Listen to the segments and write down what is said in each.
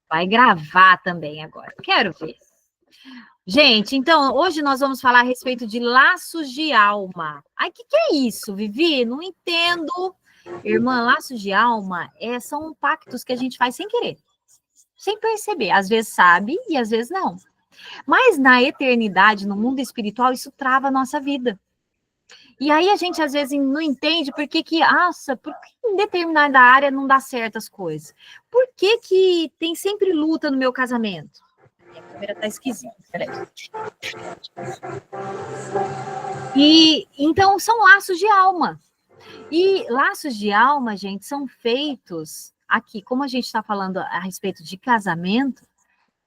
Vai gravar também agora. Quero ver. Gente, então, hoje nós vamos falar a respeito de laços de alma. Ai, o que é isso, Vivi? Não entendo. Irmã, laços de alma são pactos que a gente faz sem querer, sem perceber. Às vezes sabe e às vezes não. Mas na eternidade, no mundo espiritual, isso trava a nossa vida. E aí a gente às vezes não entende por que em determinada área não dá certo as coisas. Por que tem sempre luta no meu casamento? Minha câmera tá esquisita, peraí. E então são laços de alma. E laços de alma, gente, são feitos aqui, como a gente está falando a respeito de casamento,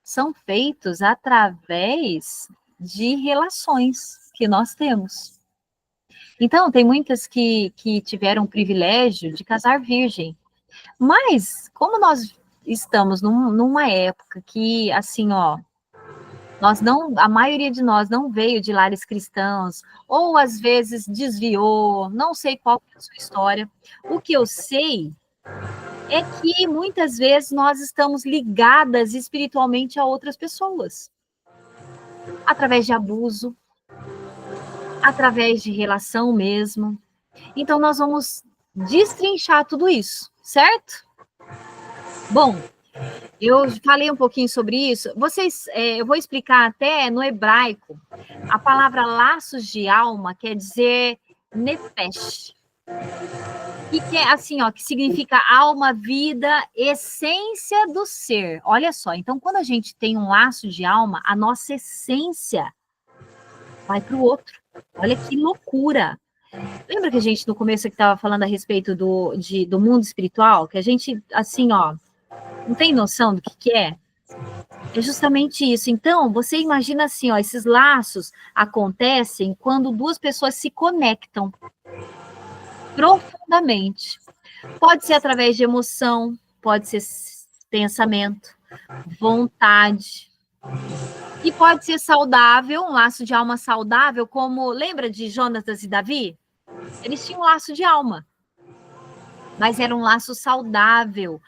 são feitos através de relações que nós temos. Então, tem muitas que tiveram o privilégio de casar virgem. Mas, como nós estamos numa época que, assim, a maioria de nós não veio de lares cristãos, ou às vezes desviou, não sei qual é a sua história. O que eu sei é que muitas vezes nós estamos ligadas espiritualmente a outras pessoas, através de abuso, através de relação mesmo. Então, nós vamos destrinchar tudo isso, certo? Bom, eu falei um pouquinho sobre isso. Eu vou explicar até no hebraico. A palavra laços de alma quer dizer nefesh. E que é assim, que significa alma, vida, essência do ser. Olha só, então quando a gente tem um laço de alma, a nossa essência vai para o outro. Olha que loucura. Lembra que a gente no começo que estava falando a respeito do mundo espiritual? Que a gente, assim, não tem noção do que é? É justamente isso. Então, você imagina assim, esses laços acontecem quando duas pessoas se conectam profundamente. Pode ser através de emoção, pode ser pensamento, vontade. E pode ser saudável, um laço de alma saudável, como lembra de Jonatas e Davi? Eles tinham um laço de alma, mas era um laço saudável.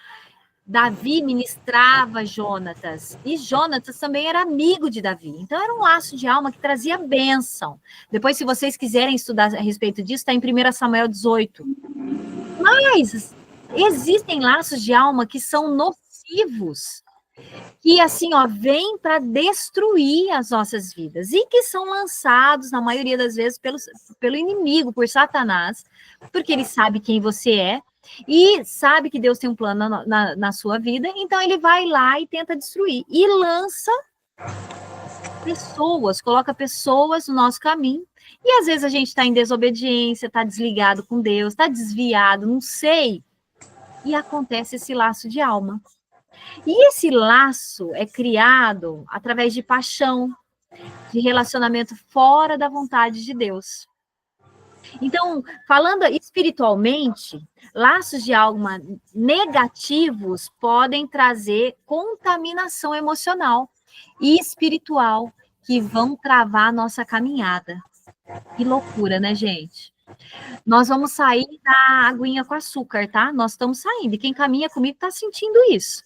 Davi ministrava Jonatas, e Jonatas também era amigo de Davi. Então, era um laço de alma que trazia bênção. Depois, se vocês quiserem estudar a respeito disso, está em 1 Samuel 18. Mas existem laços de alma que são nocivos, que, assim, vêm para destruir as nossas vidas, e que são lançados, na maioria das vezes, pelo inimigo, por Satanás, porque ele sabe quem você é, e sabe que Deus tem um plano na sua vida, então ele vai lá e tenta destruir, e lança pessoas, coloca pessoas no nosso caminho, e às vezes a gente está em desobediência, está desligado com Deus, está desviado, não sei, e acontece esse laço de alma. E esse laço é criado através de paixão, de relacionamento fora da vontade de Deus. Então, falando espiritualmente, laços de alma negativos podem trazer contaminação emocional e espiritual, que vão travar a nossa caminhada. Que loucura, né, gente? Nós vamos sair da aguinha com açúcar, tá? Nós estamos saindo, e quem caminha comigo está sentindo isso.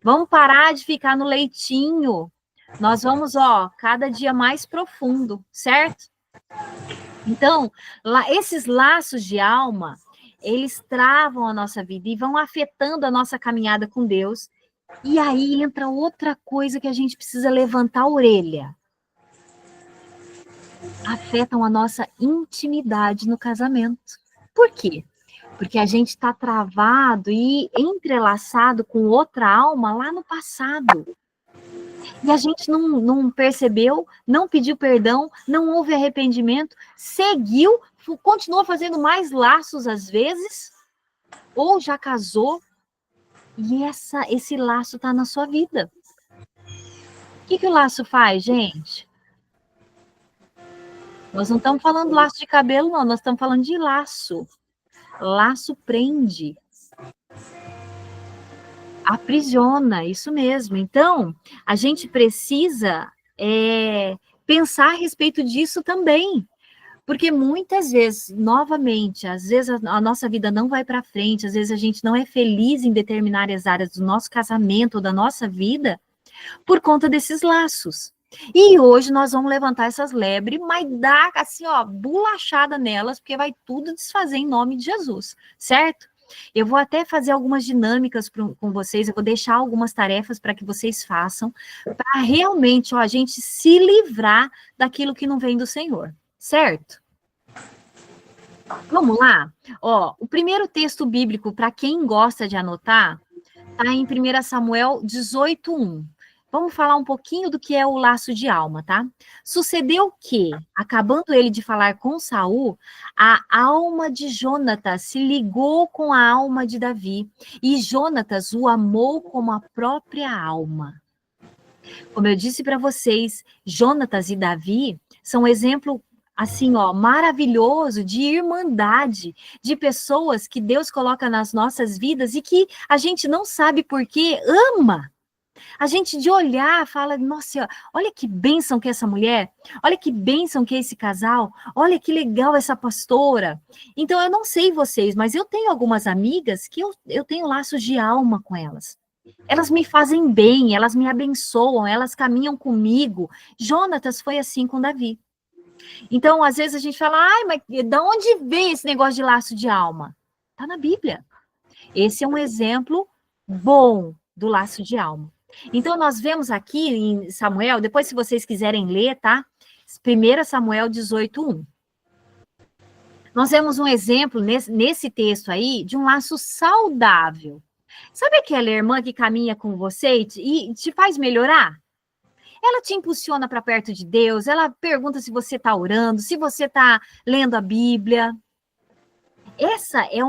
Vamos parar de ficar no leitinho. Nós vamos, cada dia mais profundo, certo? Então, esses laços de alma, eles travam a nossa vida e vão afetando a nossa caminhada com Deus. E aí entra outra coisa que a gente precisa levantar a orelha. Afetam a nossa intimidade no casamento. Por quê? Porque a gente está travado e entrelaçado com outra alma lá no passado. E a gente não percebeu, não pediu perdão, não houve arrependimento, seguiu, continuou fazendo mais laços às vezes, ou já casou, e esse laço está na sua vida. O que o laço faz, gente? Nós não estamos falando laço de cabelo, não, nós estamos falando de laço. Laço prende. Aprisiona, isso mesmo. Então, a gente precisa pensar a respeito disso também. Porque muitas vezes, novamente, às vezes a nossa vida não vai para frente, às vezes a gente não é feliz em determinadas áreas do nosso casamento ou da nossa vida por conta desses laços. E hoje nós vamos levantar essas lebres, mas dar assim, ó, bolachada nelas, porque vai tudo desfazer em nome de Jesus, certo? Eu vou até fazer algumas dinâmicas com vocês, eu vou deixar algumas tarefas para que vocês façam, para realmente, ó, a gente se livrar daquilo que não vem do Senhor, certo? Vamos lá? Ó, o primeiro texto bíblico, para quem gosta de anotar, está em 1 Samuel 18:1. Vamos falar um pouquinho do que é o laço de alma, tá? Sucedeu que, acabando ele de falar com Saul, a alma de Jonatas se ligou com a alma de Davi, e Jonatas o amou como a própria alma. Como eu disse para vocês, Jonatas e Davi são um exemplo assim, ó, maravilhoso de irmandade, de pessoas que Deus coloca nas nossas vidas e que a gente não sabe por que ama. A gente de olhar fala, nossa, olha que bênção que é essa mulher, olha que bênção que é esse casal, olha que legal essa pastora. Então, eu não sei vocês, mas eu tenho algumas amigas que eu tenho laços de alma com elas. Elas me fazem bem, elas me abençoam, elas caminham comigo. Jonatas foi assim com Davi. Então, às vezes a gente fala, ai, mas de onde vem esse negócio de laço de alma? Está na Bíblia. Esse é um exemplo bom do laço de alma. Então, nós vemos aqui em Samuel, depois se vocês quiserem ler, tá? 1 Samuel 18:1. Nós vemos um exemplo nesse texto aí de um laço saudável. Sabe aquela irmã que caminha com você e te faz melhorar? Ela te impulsiona para perto de Deus, ela pergunta se você está orando, se você está lendo a Bíblia. Esse é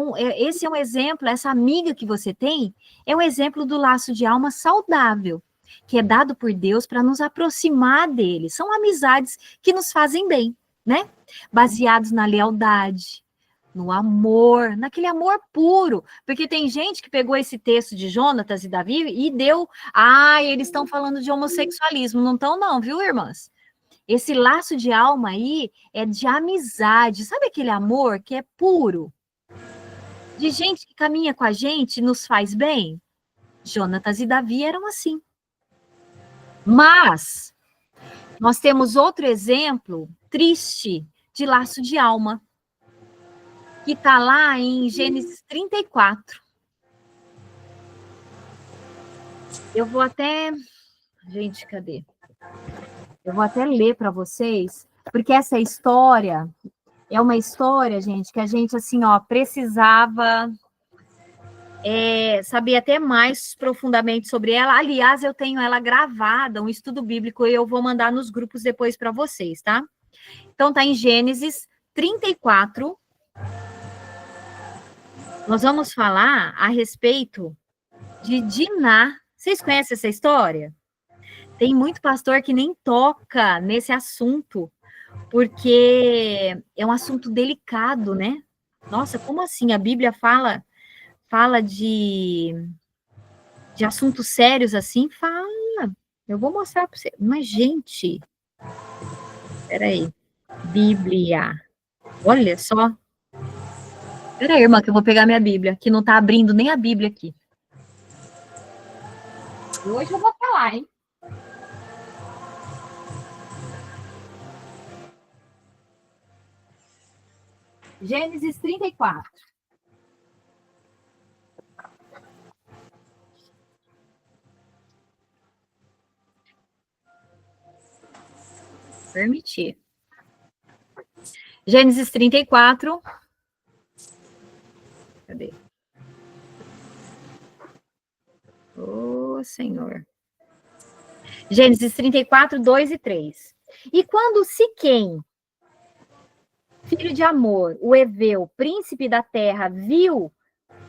um exemplo, essa amiga que você tem, é um exemplo do laço de alma saudável, que é dado por Deus para nos aproximar dele. São amizades que nos fazem bem, né? Baseados na lealdade, no amor, naquele amor puro. Porque tem gente que pegou esse texto de Jonatas e Davi e deu, eles estão falando de homossexualismo. Não estão não, viu, irmãs? Esse laço de alma aí é de amizade. Sabe aquele amor que é puro? De gente que caminha com a gente, nos faz bem? Jonatas e Davi eram assim. Mas nós temos outro exemplo triste de laço de alma, que está lá em Gênesis 34. Eu vou até... Gente, cadê? Eu vou até ler para vocês, porque essa história é uma história, gente, que a gente, assim, ó, precisava saber até mais profundamente sobre ela. Aliás, eu tenho ela gravada, um estudo bíblico, e eu vou mandar nos grupos depois para vocês, tá? Então, tá em Gênesis 34. Nós vamos falar a respeito de Diná. Vocês conhecem essa história? Tem muito pastor que nem toca nesse assunto, porque é um assunto delicado, né? Nossa, como assim? A Bíblia fala de assuntos sérios assim? Fala. Eu vou mostrar para você. Mas, gente, peraí. Bíblia. Olha só. Peraí, irmã, que eu vou pegar minha Bíblia, que não tá abrindo nem a Bíblia aqui. Hoje eu vou falar, hein? Gênesis 34. Permitir. Gênesis 34. Cadê? Ô, Senhor. Gênesis 34, 2 e 3. E quando Siquém, filho de Amor, o Eveu, príncipe da terra,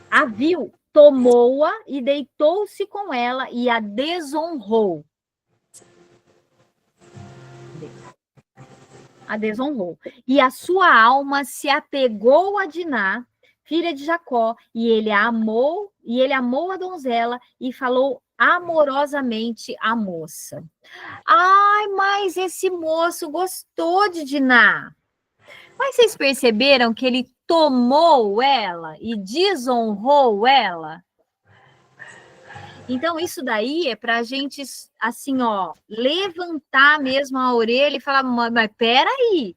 a viu, tomou-a e deitou-se com ela e a desonrou. A desonrou. E a sua alma se apegou a Diná, filha de Jacó, e ele amou a donzela e falou amorosamente à moça. Ai, mas esse moço gostou de Diná. Mas vocês perceberam que ele tomou ela e desonrou ela? Então, isso daí é para a gente, assim, ó, levantar mesmo a orelha e falar, mas peraí,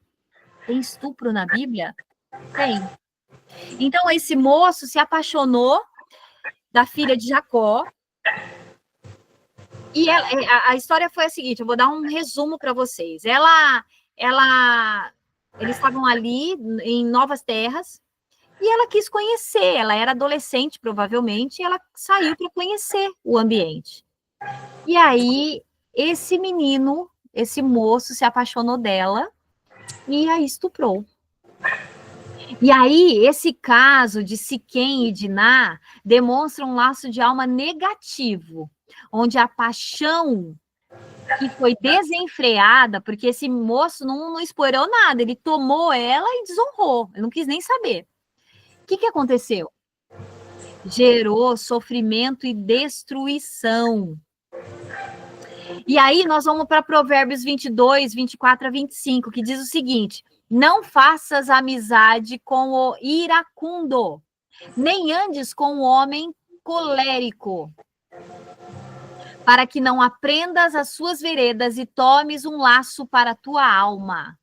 tem estupro na Bíblia? Tem. Então, esse moço se apaixonou da filha de Jacó, e a história foi a seguinte, eu vou dar um resumo para vocês. Eles estavam ali em novas terras, e ela quis conhecer, ela era adolescente, provavelmente, e ela saiu para conhecer o ambiente. E aí, esse menino, esse moço, se apaixonou dela e a estuprou. E aí, esse caso de Siquém e Diná demonstra um laço de alma negativo, onde a paixão que foi desenfreada, porque esse moço não explorou nada, ele tomou ela e desonrou, ele não quis nem saber. O que aconteceu? Gerou sofrimento e destruição. E aí nós vamos para Provérbios 22, 24 a 25, que diz o seguinte: não faças amizade com o iracundo, nem andes com o homem colérico, para que não aprendas as suas veredas e tomes um laço para a tua alma.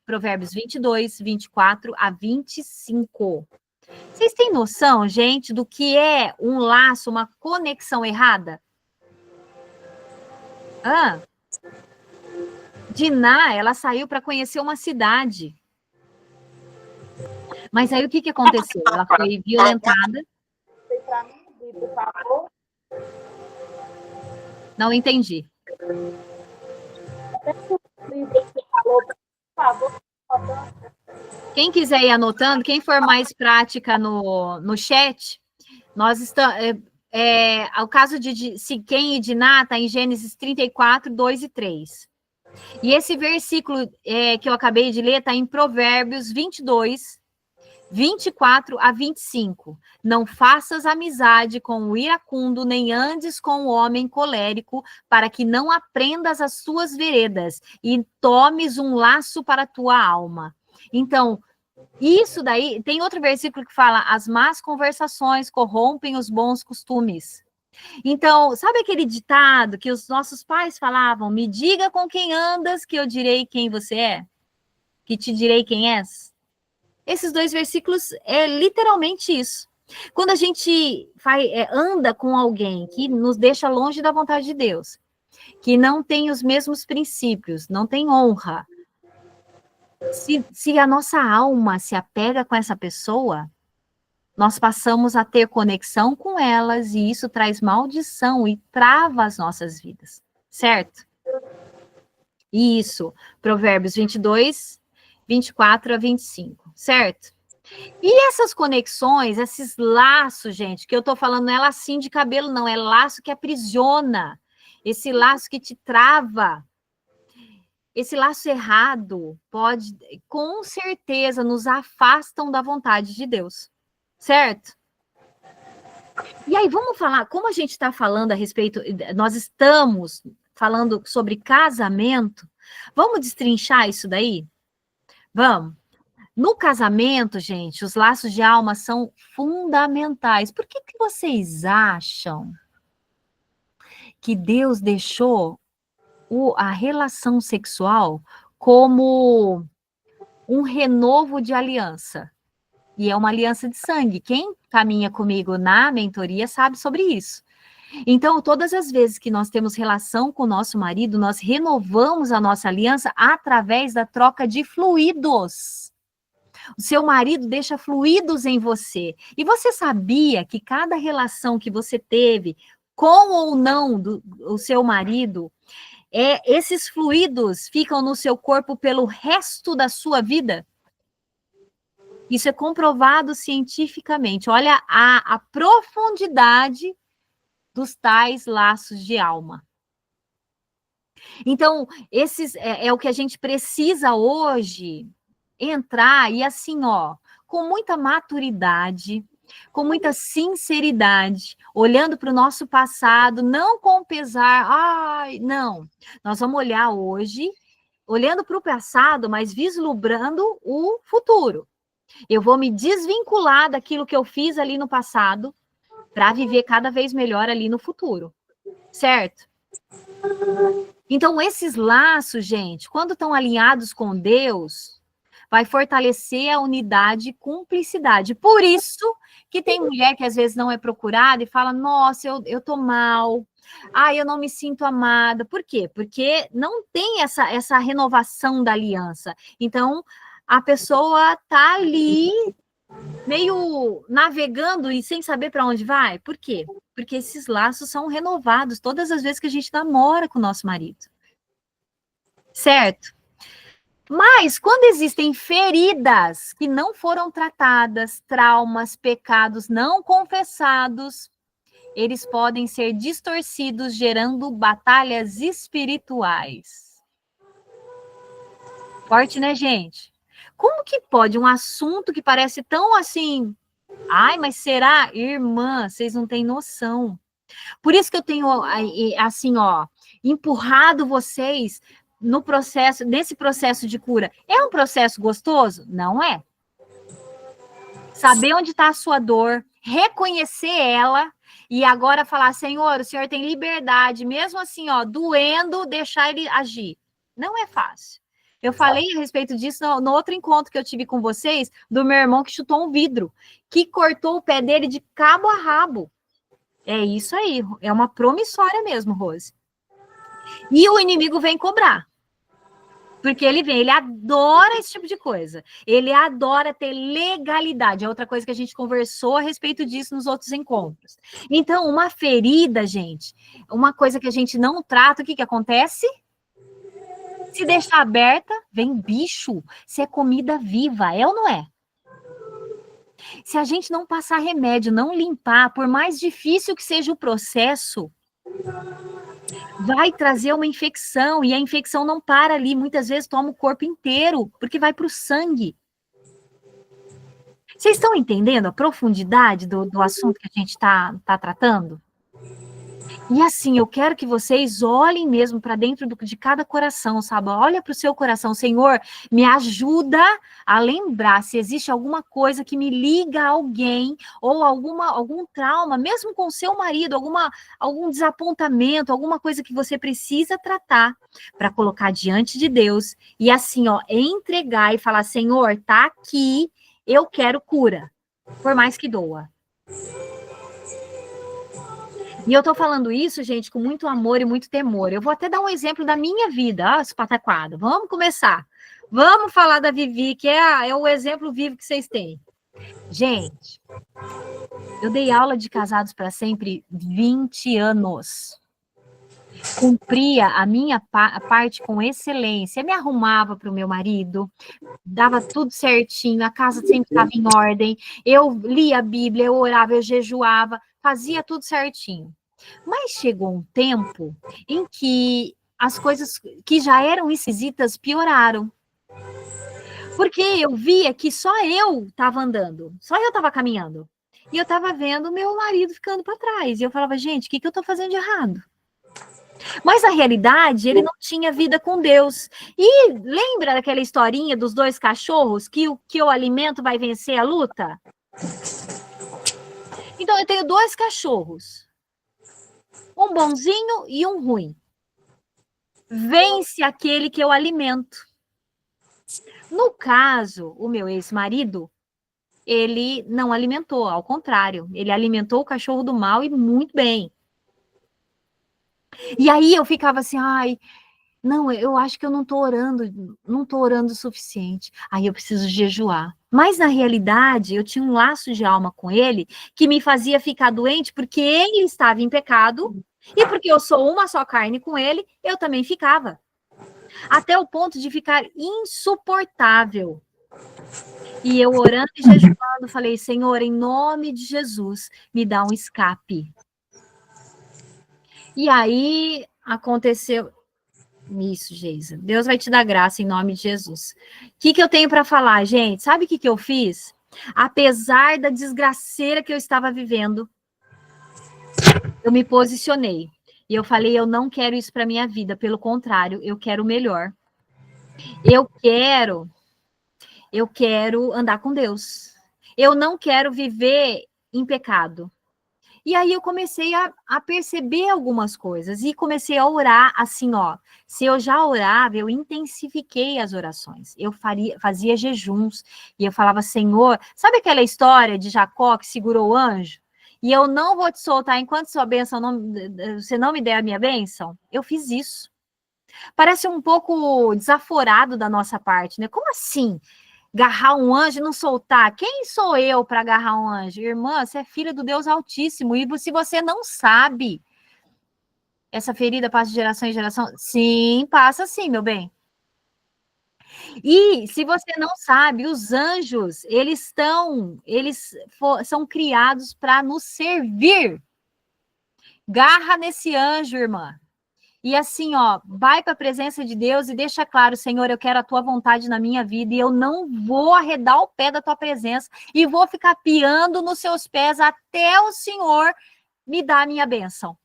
Provérbios 22, 24 a 25. Vocês têm noção, gente, do que é um laço, uma conexão errada? Diná, ela saiu para conhecer uma cidade. Mas aí o que aconteceu? Ela foi violentada. Não entendi. Quem quiser ir anotando, quem for mais prática no chat, nós estamos... o caso de Siquém e Diná está em Gênesis 34, 2 e 3. E esse versículo que eu acabei de ler está em Provérbios 22, 24 a 25. Não faças amizade com o iracundo, nem andes com o homem colérico, para que não aprendas as suas veredas e tomes um laço para a tua alma. Então, isso daí, tem outro versículo que fala, as más conversações corrompem os bons costumes. Então, sabe aquele ditado que os nossos pais falavam, me diga com quem andas, que eu direi quem você é? Que te direi quem és? Esses dois versículos é literalmente isso. Quando a gente anda com alguém que nos deixa longe da vontade de Deus, que não tem os mesmos princípios, não tem honra, se a nossa alma se apega com essa pessoa, nós passamos a ter conexão com elas e isso traz maldição e trava as nossas vidas, certo? Isso, Provérbios 22, 24 a 25, certo? E essas conexões, esses laços, gente, que eu tô falando não é lacinho de cabelo, não, é laço que aprisiona, esse laço que te trava. Esse laço errado pode, com certeza, nos afastam da vontade de Deus, certo? E aí, vamos falar, como a gente está falando a respeito, nós estamos falando sobre casamento, vamos destrinchar isso daí? Vamos. No casamento, gente, os laços de alma são fundamentais. Por que vocês acham que Deus deixou a relação sexual como um renovo de aliança? E é uma aliança de sangue. Quem caminha comigo na mentoria sabe sobre isso. Então, todas as vezes que nós temos relação com o nosso marido, nós renovamos a nossa aliança através da troca de fluidos. O seu marido deixa fluidos em você. E você sabia que cada relação que você teve, com ou não o seu marido, esses fluidos ficam no seu corpo pelo resto da sua vida? Isso é comprovado cientificamente. Olha a profundidade dos tais laços de alma. Então, esses é o que a gente precisa hoje entrar e assim, ó, com muita maturidade, com muita sinceridade, olhando para o nosso passado, não com pesar, não. Nós vamos olhar hoje olhando para o passado, mas vislumbrando o futuro. Eu vou me desvincular daquilo que eu fiz ali no passado para viver cada vez melhor ali no futuro. Certo? Então, esses laços, gente, quando estão alinhados com Deus, vai fortalecer a unidade e cumplicidade. Por isso que tem mulher que às vezes não é procurada e fala, nossa, eu tô mal, eu não me sinto amada. Por quê? Porque não tem essa renovação da aliança. Então, a pessoa tá ali meio navegando e sem saber para onde vai. Por quê? Porque esses laços são renovados todas as vezes que a gente namora com o nosso marido. Certo? Mas quando existem feridas que não foram tratadas, traumas, pecados não confessados, eles podem ser distorcidos, gerando batalhas espirituais. Forte, né, gente? Como que pode um assunto que parece tão assim... Ai, mas será? Irmã, vocês não têm noção. Por isso que eu tenho, assim, empurrado vocês nesse processo de cura. É um processo gostoso? Não é. Saber onde está a sua dor, reconhecer ela e agora falar, Senhor, o Senhor tem liberdade, mesmo assim, doendo, deixar ele agir. Não é fácil. Eu falei a respeito disso no outro encontro que eu tive com vocês, do meu irmão que chutou um vidro, que cortou o pé dele de cabo a rabo. É isso aí, é uma promissória mesmo, Rose. E o inimigo vem cobrar. Porque ele adora esse tipo de coisa. Ele adora ter legalidade. É outra coisa que a gente conversou a respeito disso nos outros encontros. Então, uma ferida, gente, uma coisa que a gente não trata, o que acontece? Se deixar aberta, vem bicho. Se é comida viva, é ou não é? Se a gente não passar remédio, não limpar, por mais difícil que seja o processo, vai trazer uma infecção, e a infecção não para ali, muitas vezes toma o corpo inteiro, porque vai para o sangue. Vocês estão entendendo a profundidade do assunto que a gente está tratando? E assim, eu quero que vocês olhem mesmo para dentro de cada coração, sabe? Olha para o seu coração, Senhor, me ajuda a lembrar se existe alguma coisa que me liga a alguém, ou algum trauma, mesmo com o seu marido, algum desapontamento, alguma coisa que você precisa tratar para colocar diante de Deus e assim, entregar e falar, Senhor, tá aqui, eu quero cura, por mais que doa. E eu tô falando isso, gente, com muito amor e muito temor. Eu vou até dar um exemplo da minha vida, esse pataquado. Vamos começar. Vamos falar da Vivi, que é o exemplo vivo que vocês têm. Gente, eu dei aula de casados para sempre 20 anos. Cumpria a minha parte com excelência. Me arrumava para o meu marido, dava tudo certinho, a casa sempre estava em ordem. Eu lia a Bíblia, eu orava, eu jejuava, fazia tudo certinho. Mas chegou um tempo em que as coisas que já eram esquisitas pioraram. Porque eu via que só eu estava andando, só eu estava caminhando. E eu estava vendo meu marido ficando para trás. E eu falava, gente, o que eu estou fazendo de errado? Mas, na realidade, ele não tinha vida com Deus. E lembra daquela historinha dos 2 cachorros, que o que eu alimento vai vencer a luta? Então, eu tenho 2 cachorros. Um bonzinho e um ruim. Vence aquele que eu alimento. No caso, o meu ex-marido, ele não alimentou, ao contrário. Ele alimentou o cachorro do mal e muito bem. E aí eu ficava assim, não, eu acho que eu não estou orando o suficiente. Aí eu preciso jejuar. Mas, na realidade, eu tinha um laço de alma com ele que me fazia ficar doente porque ele estava em pecado e porque eu sou uma só carne com ele, eu também ficava. Até o ponto de ficar insuportável. E eu orando e jejuando, falei, Senhor, em nome de Jesus, me dá um escape. E aí aconteceu isso, Geisa. Deus vai te dar graça em nome de Jesus. O que eu tenho para falar, gente? Sabe o que eu fiz? Apesar da desgraceira que eu estava vivendo, eu me posicionei. E eu falei, eu não quero isso para minha vida. Pelo contrário, eu quero o melhor. Eu quero andar com Deus. Eu não quero viver em pecado. E aí eu comecei a perceber algumas coisas e comecei a orar assim, ó. Se eu já orava, eu intensifiquei as orações. Eu fazia jejuns e eu falava, Senhor, sabe aquela história de Jacó que segurou o anjo? E eu não vou te soltar enquanto sua bênção você não me der a minha bênção? Eu fiz isso. Parece um pouco desaforado da nossa parte, né? Como assim? Agarrar um anjo e não soltar. Quem sou eu para agarrar um anjo? Irmã, você é filha do Deus Altíssimo. E se você não sabe, essa ferida passa de geração em geração? Sim, passa sim, meu bem. E se você não sabe, os anjos, eles são criados para nos servir. Garra nesse anjo, irmã. E assim, ó, vai para a presença de Deus e deixa claro, Senhor, eu quero a tua vontade na minha vida e eu não vou arredar o pé da tua presença e vou ficar piando nos seus pés até o Senhor me dar a minha bênção.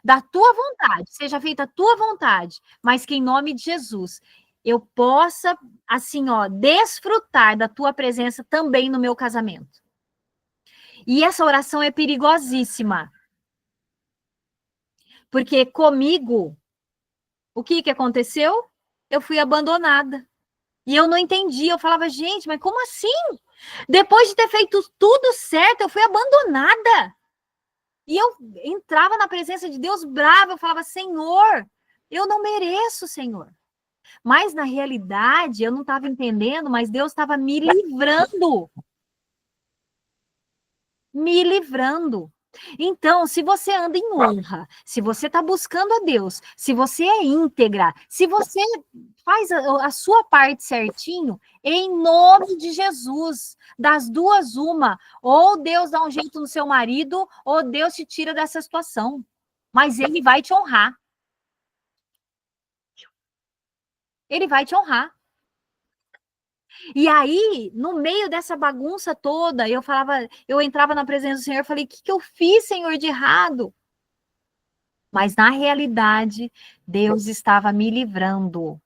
Da tua vontade, seja feita a tua vontade, mas que em nome de Jesus eu possa, assim, ó, desfrutar da tua presença também no meu casamento. E essa oração é perigosíssima, porque comigo, o que aconteceu? Eu fui abandonada. E eu não entendia, eu falava, gente, mas como assim? Depois de ter feito tudo certo, eu fui abandonada. E eu entrava na presença de Deus brava, eu falava, Senhor, eu não mereço, Senhor. Mas na realidade, eu não estava entendendo, mas Deus estava me livrando. Me livrando. Então, se você anda em honra, se você está buscando a Deus, se você é íntegra, se você faz a sua parte certinho, em nome de Jesus, das duas, uma, ou Deus dá um jeito no seu marido, ou Deus te tira dessa situação. Mas ele vai te honrar. Ele vai te honrar. E aí, no meio dessa bagunça toda, eu entrava na presença do Senhor e falei: o que eu fiz, Senhor, de errado? Mas na realidade, Deus estava me livrando.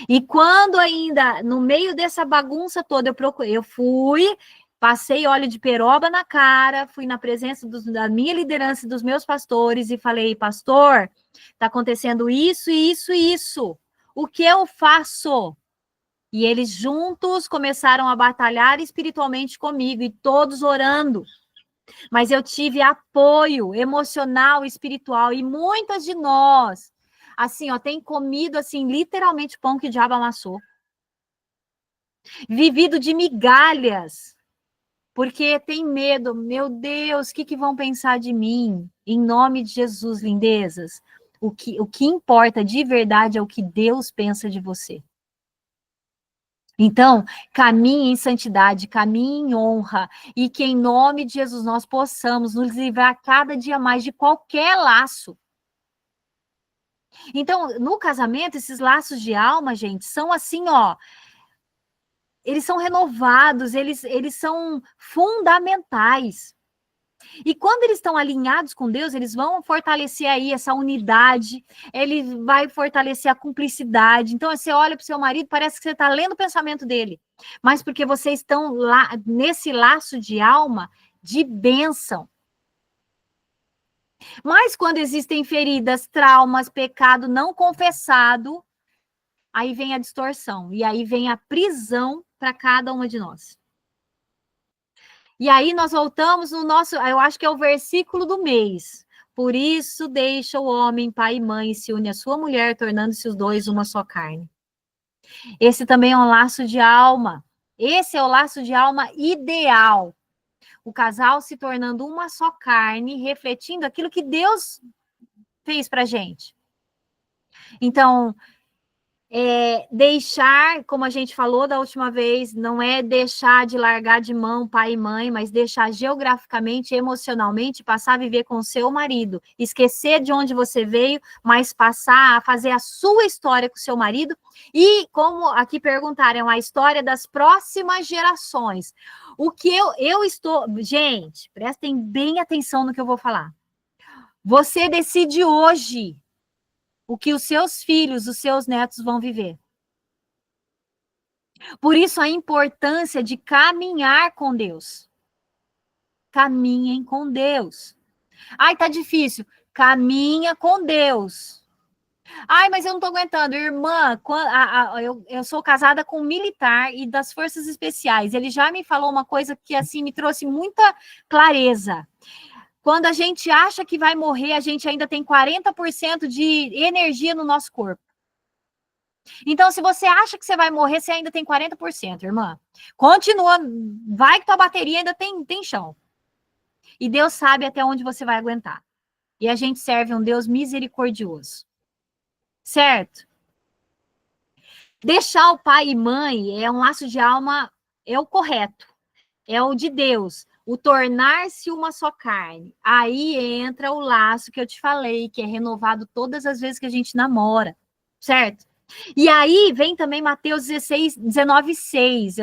E quando ainda, no meio dessa bagunça toda, eu fui, passei óleo de peroba na cara, fui na presença da minha liderança e dos meus pastores e falei, pastor, está acontecendo isso, isso e isso. O que eu faço? E eles juntos começaram a batalhar espiritualmente comigo e todos orando. Mas eu tive apoio emocional, espiritual e muitas de nós, assim, ó, tem comido assim literalmente pão que o diabo amassou. Vivido de migalhas, porque tem medo, meu Deus, o que vão pensar de mim? Em nome de Jesus, lindezas. O que importa de verdade é o que Deus pensa de você. Então, caminhe em santidade, caminhe em honra, e que em nome de Jesus nós possamos nos livrar cada dia mais de qualquer laço. Então, no casamento, esses laços de alma, gente, são assim, ó, eles são renovados, eles são fundamentais. E quando eles estão alinhados com Deus, eles vão fortalecer aí essa unidade, ele vai fortalecer a cumplicidade. Então, você olha para o seu marido, parece que você está lendo o pensamento dele, mas porque vocês estão lá nesse laço de alma de bênção. Mas quando existem feridas, traumas, pecado não confessado, aí vem a distorção, e aí vem a prisão para cada uma de nós. E aí nós voltamos no nosso, eu acho que é o versículo do mês. Por isso deixa o homem, pai e mãe, e se une à sua mulher, tornando-se os dois uma só carne. Esse também é um laço de alma. Esse é o laço de alma ideal. O casal se tornando uma só carne, refletindo aquilo que Deus fez pra gente. Então, deixar, como a gente falou da última vez, não é deixar de largar de mão pai e mãe, mas deixar geograficamente, emocionalmente, passar a viver com o seu marido, esquecer de onde você veio, mas passar a fazer a sua história com o seu marido, e como aqui perguntaram, a história das próximas gerações. O que eu estou... Gente, prestem bem atenção no que eu vou falar. Você decide hoje o que os seus filhos, os seus netos vão viver. Por isso a importância de caminhar com Deus. Caminhem com Deus. Ai, tá difícil. Caminha com Deus. Ai, mas eu não tô aguentando. Irmã, eu sou casada com um militar e das Forças Especiais. Ele já me falou uma coisa que, assim, me trouxe muita clareza. Quando a gente acha que vai morrer, a gente ainda tem 40% de energia no nosso corpo. Então, se você acha que você vai morrer, você ainda tem 40%, irmã. Continua, vai que tua bateria ainda tem chão. E Deus sabe até onde você vai aguentar. E a gente serve um Deus misericordioso. Certo? Deixar o pai e mãe é um laço de alma, é o correto. É o de Deus. O tornar-se uma só carne. Aí entra o laço que eu te falei, que é renovado todas as vezes que a gente namora. Certo? E aí vem também Mateus 19:6.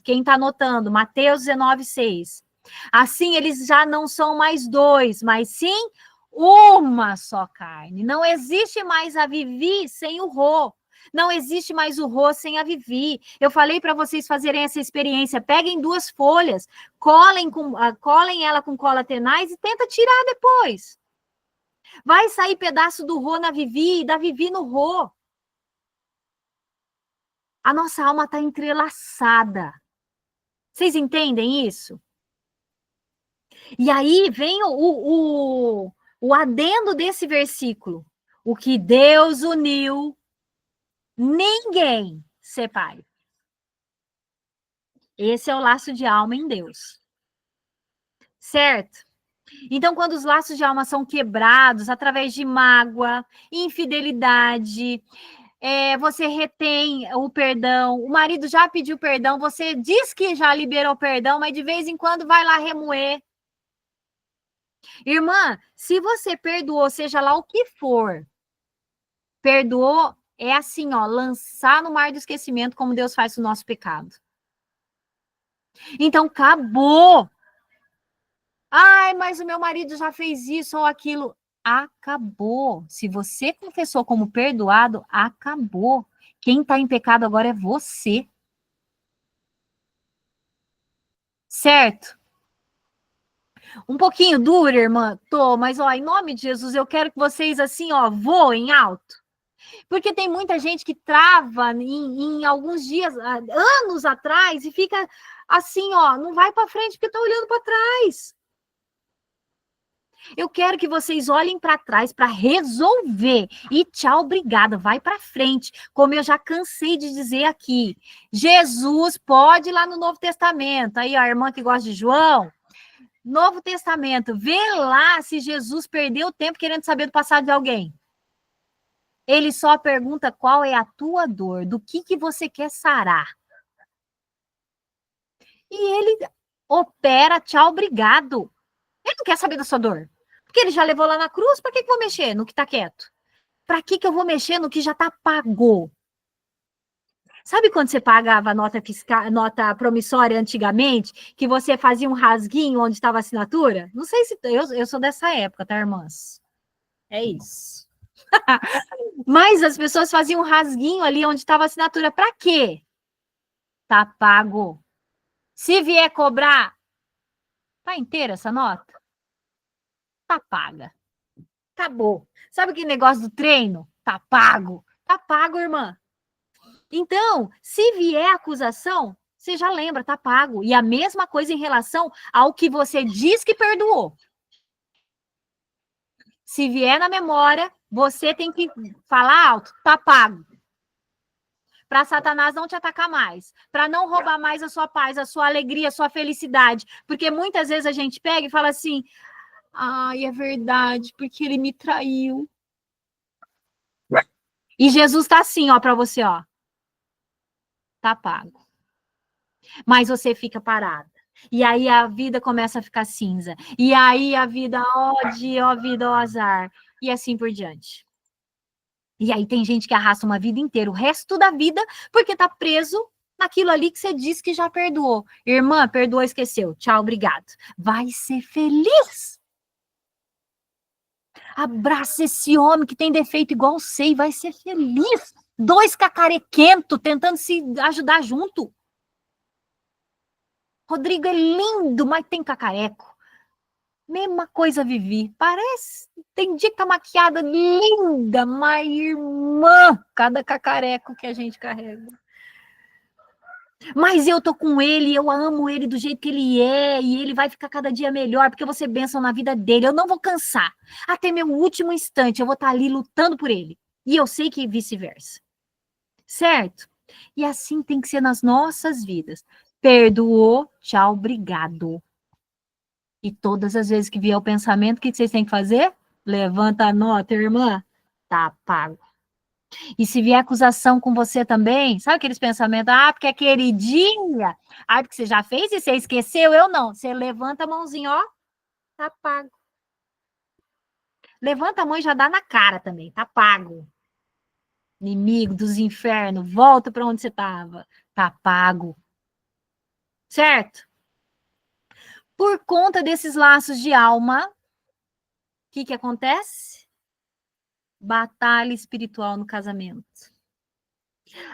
Quem está anotando, Mateus 19:6. Assim, eles já não são mais dois, mas sim uma só carne. Não existe mais a Vivi sem o Rô. Não existe mais o Rô sem a Vivi. Eu falei para vocês fazerem essa experiência. Peguem 2 folhas, colem ela com cola tenaz e tenta tirar depois. Vai sair pedaço do Rô na Vivi e da Vivi no Rô. A nossa alma está entrelaçada. Vocês entendem isso? E aí vem o adendo desse versículo. O que Deus uniu, ninguém separe. Esse é o laço de alma em Deus. Certo? Então, quando os laços de alma são quebrados através de mágoa, infidelidade, você retém o perdão, o marido já pediu perdão, você diz que já liberou perdão, mas de vez em quando vai lá remoer. Irmã, se você perdoou, seja lá o que for, perdoou é assim, ó, lançar no mar do esquecimento, como Deus faz com o nosso pecado. Então, acabou. Ai, mas o meu marido já fez isso ou aquilo. Acabou. Se você confessou como perdoado, acabou. Quem está em pecado agora é você. Certo? Um pouquinho duro, irmã? Tô, mas ó, em nome de Jesus, eu quero que vocês assim, ó, voem alto. Porque tem muita gente que trava em alguns dias, anos atrás, e fica assim, ó, não vai para frente porque tá olhando para trás. Eu quero que vocês olhem para trás para resolver. E tchau, obrigada, vai para frente. Como eu já cansei de dizer aqui, Jesus pode ir lá no Novo Testamento. Aí, ó, a irmã que gosta de João, Novo Testamento, vê lá se Jesus perdeu tempo querendo saber do passado de alguém. Ele só pergunta qual é a tua dor, do que você quer sarar. E ele opera, tchau, obrigado. Ele não quer saber da sua dor. Porque ele já levou lá na cruz, para que eu vou mexer no que está quieto? Para que eu vou mexer no que já está pago? Sabe quando você pagava nota promissória antigamente, que você fazia um rasguinho onde estava a assinatura? Não sei se eu sou dessa época, tá, irmãs? É isso. Mas as pessoas faziam um rasguinho ali onde estava a assinatura. Para quê? Tá pago. Se vier cobrar, tá inteira essa nota? Tá paga. Acabou. Sabe aquele negócio do treino? Tá pago. Tá pago, irmã. Então, se vier acusação, você já lembra, tá pago. E a mesma coisa em relação ao que você diz que perdoou. Se vier na memória, você tem que falar alto, tá pago. Para Satanás não te atacar mais, para não roubar mais a sua paz, a sua alegria, a sua felicidade. Porque muitas vezes a gente pega e fala assim, ai, é verdade, porque ele me traiu. E Jesus tá assim, ó, para você, ó. Tá pago. Mas você fica parada. E aí a vida começa a ficar cinza. E aí a vida, ó dia, ó vida, ó azar. E assim por diante. E aí tem gente que arrasta uma vida inteira, o resto da vida, porque tá preso naquilo ali que você disse que já perdoou. Irmã, perdoou, esqueceu. Tchau, obrigado. Vai ser feliz. Abraça esse homem que tem defeito igual você e vai ser feliz. 2 cacarequentos tentando se ajudar junto. Rodrigo é lindo, mas tem cacareco. Mesma coisa, Vivi. Parece, tem dia que tá maquiada linda, mas irmã, cada cacareco que a gente carrega. Mas eu tô com ele, eu amo ele do jeito que ele é, e ele vai ficar cada dia melhor, porque você benção na vida dele. Eu não vou cansar. Até meu último instante, eu vou estar ali lutando por ele. E eu sei que vice-versa. Certo? E assim tem que ser nas nossas vidas. Perdoou, tchau, obrigado. E todas as vezes que vier o pensamento, o que vocês têm que fazer? Levanta a nota, irmã. Tá pago. E se vier acusação com você também, sabe aqueles pensamentos? Ah, porque é queridinha. Ah, porque você já fez e você esqueceu? Eu não. Você levanta a mãozinha, ó. Tá pago. Levanta a mão e já dá na cara também. Tá pago. Inimigo dos infernos, volta para onde você estava. Tá pago. Certo? Por conta desses laços de alma, o que acontece? Batalha espiritual no casamento.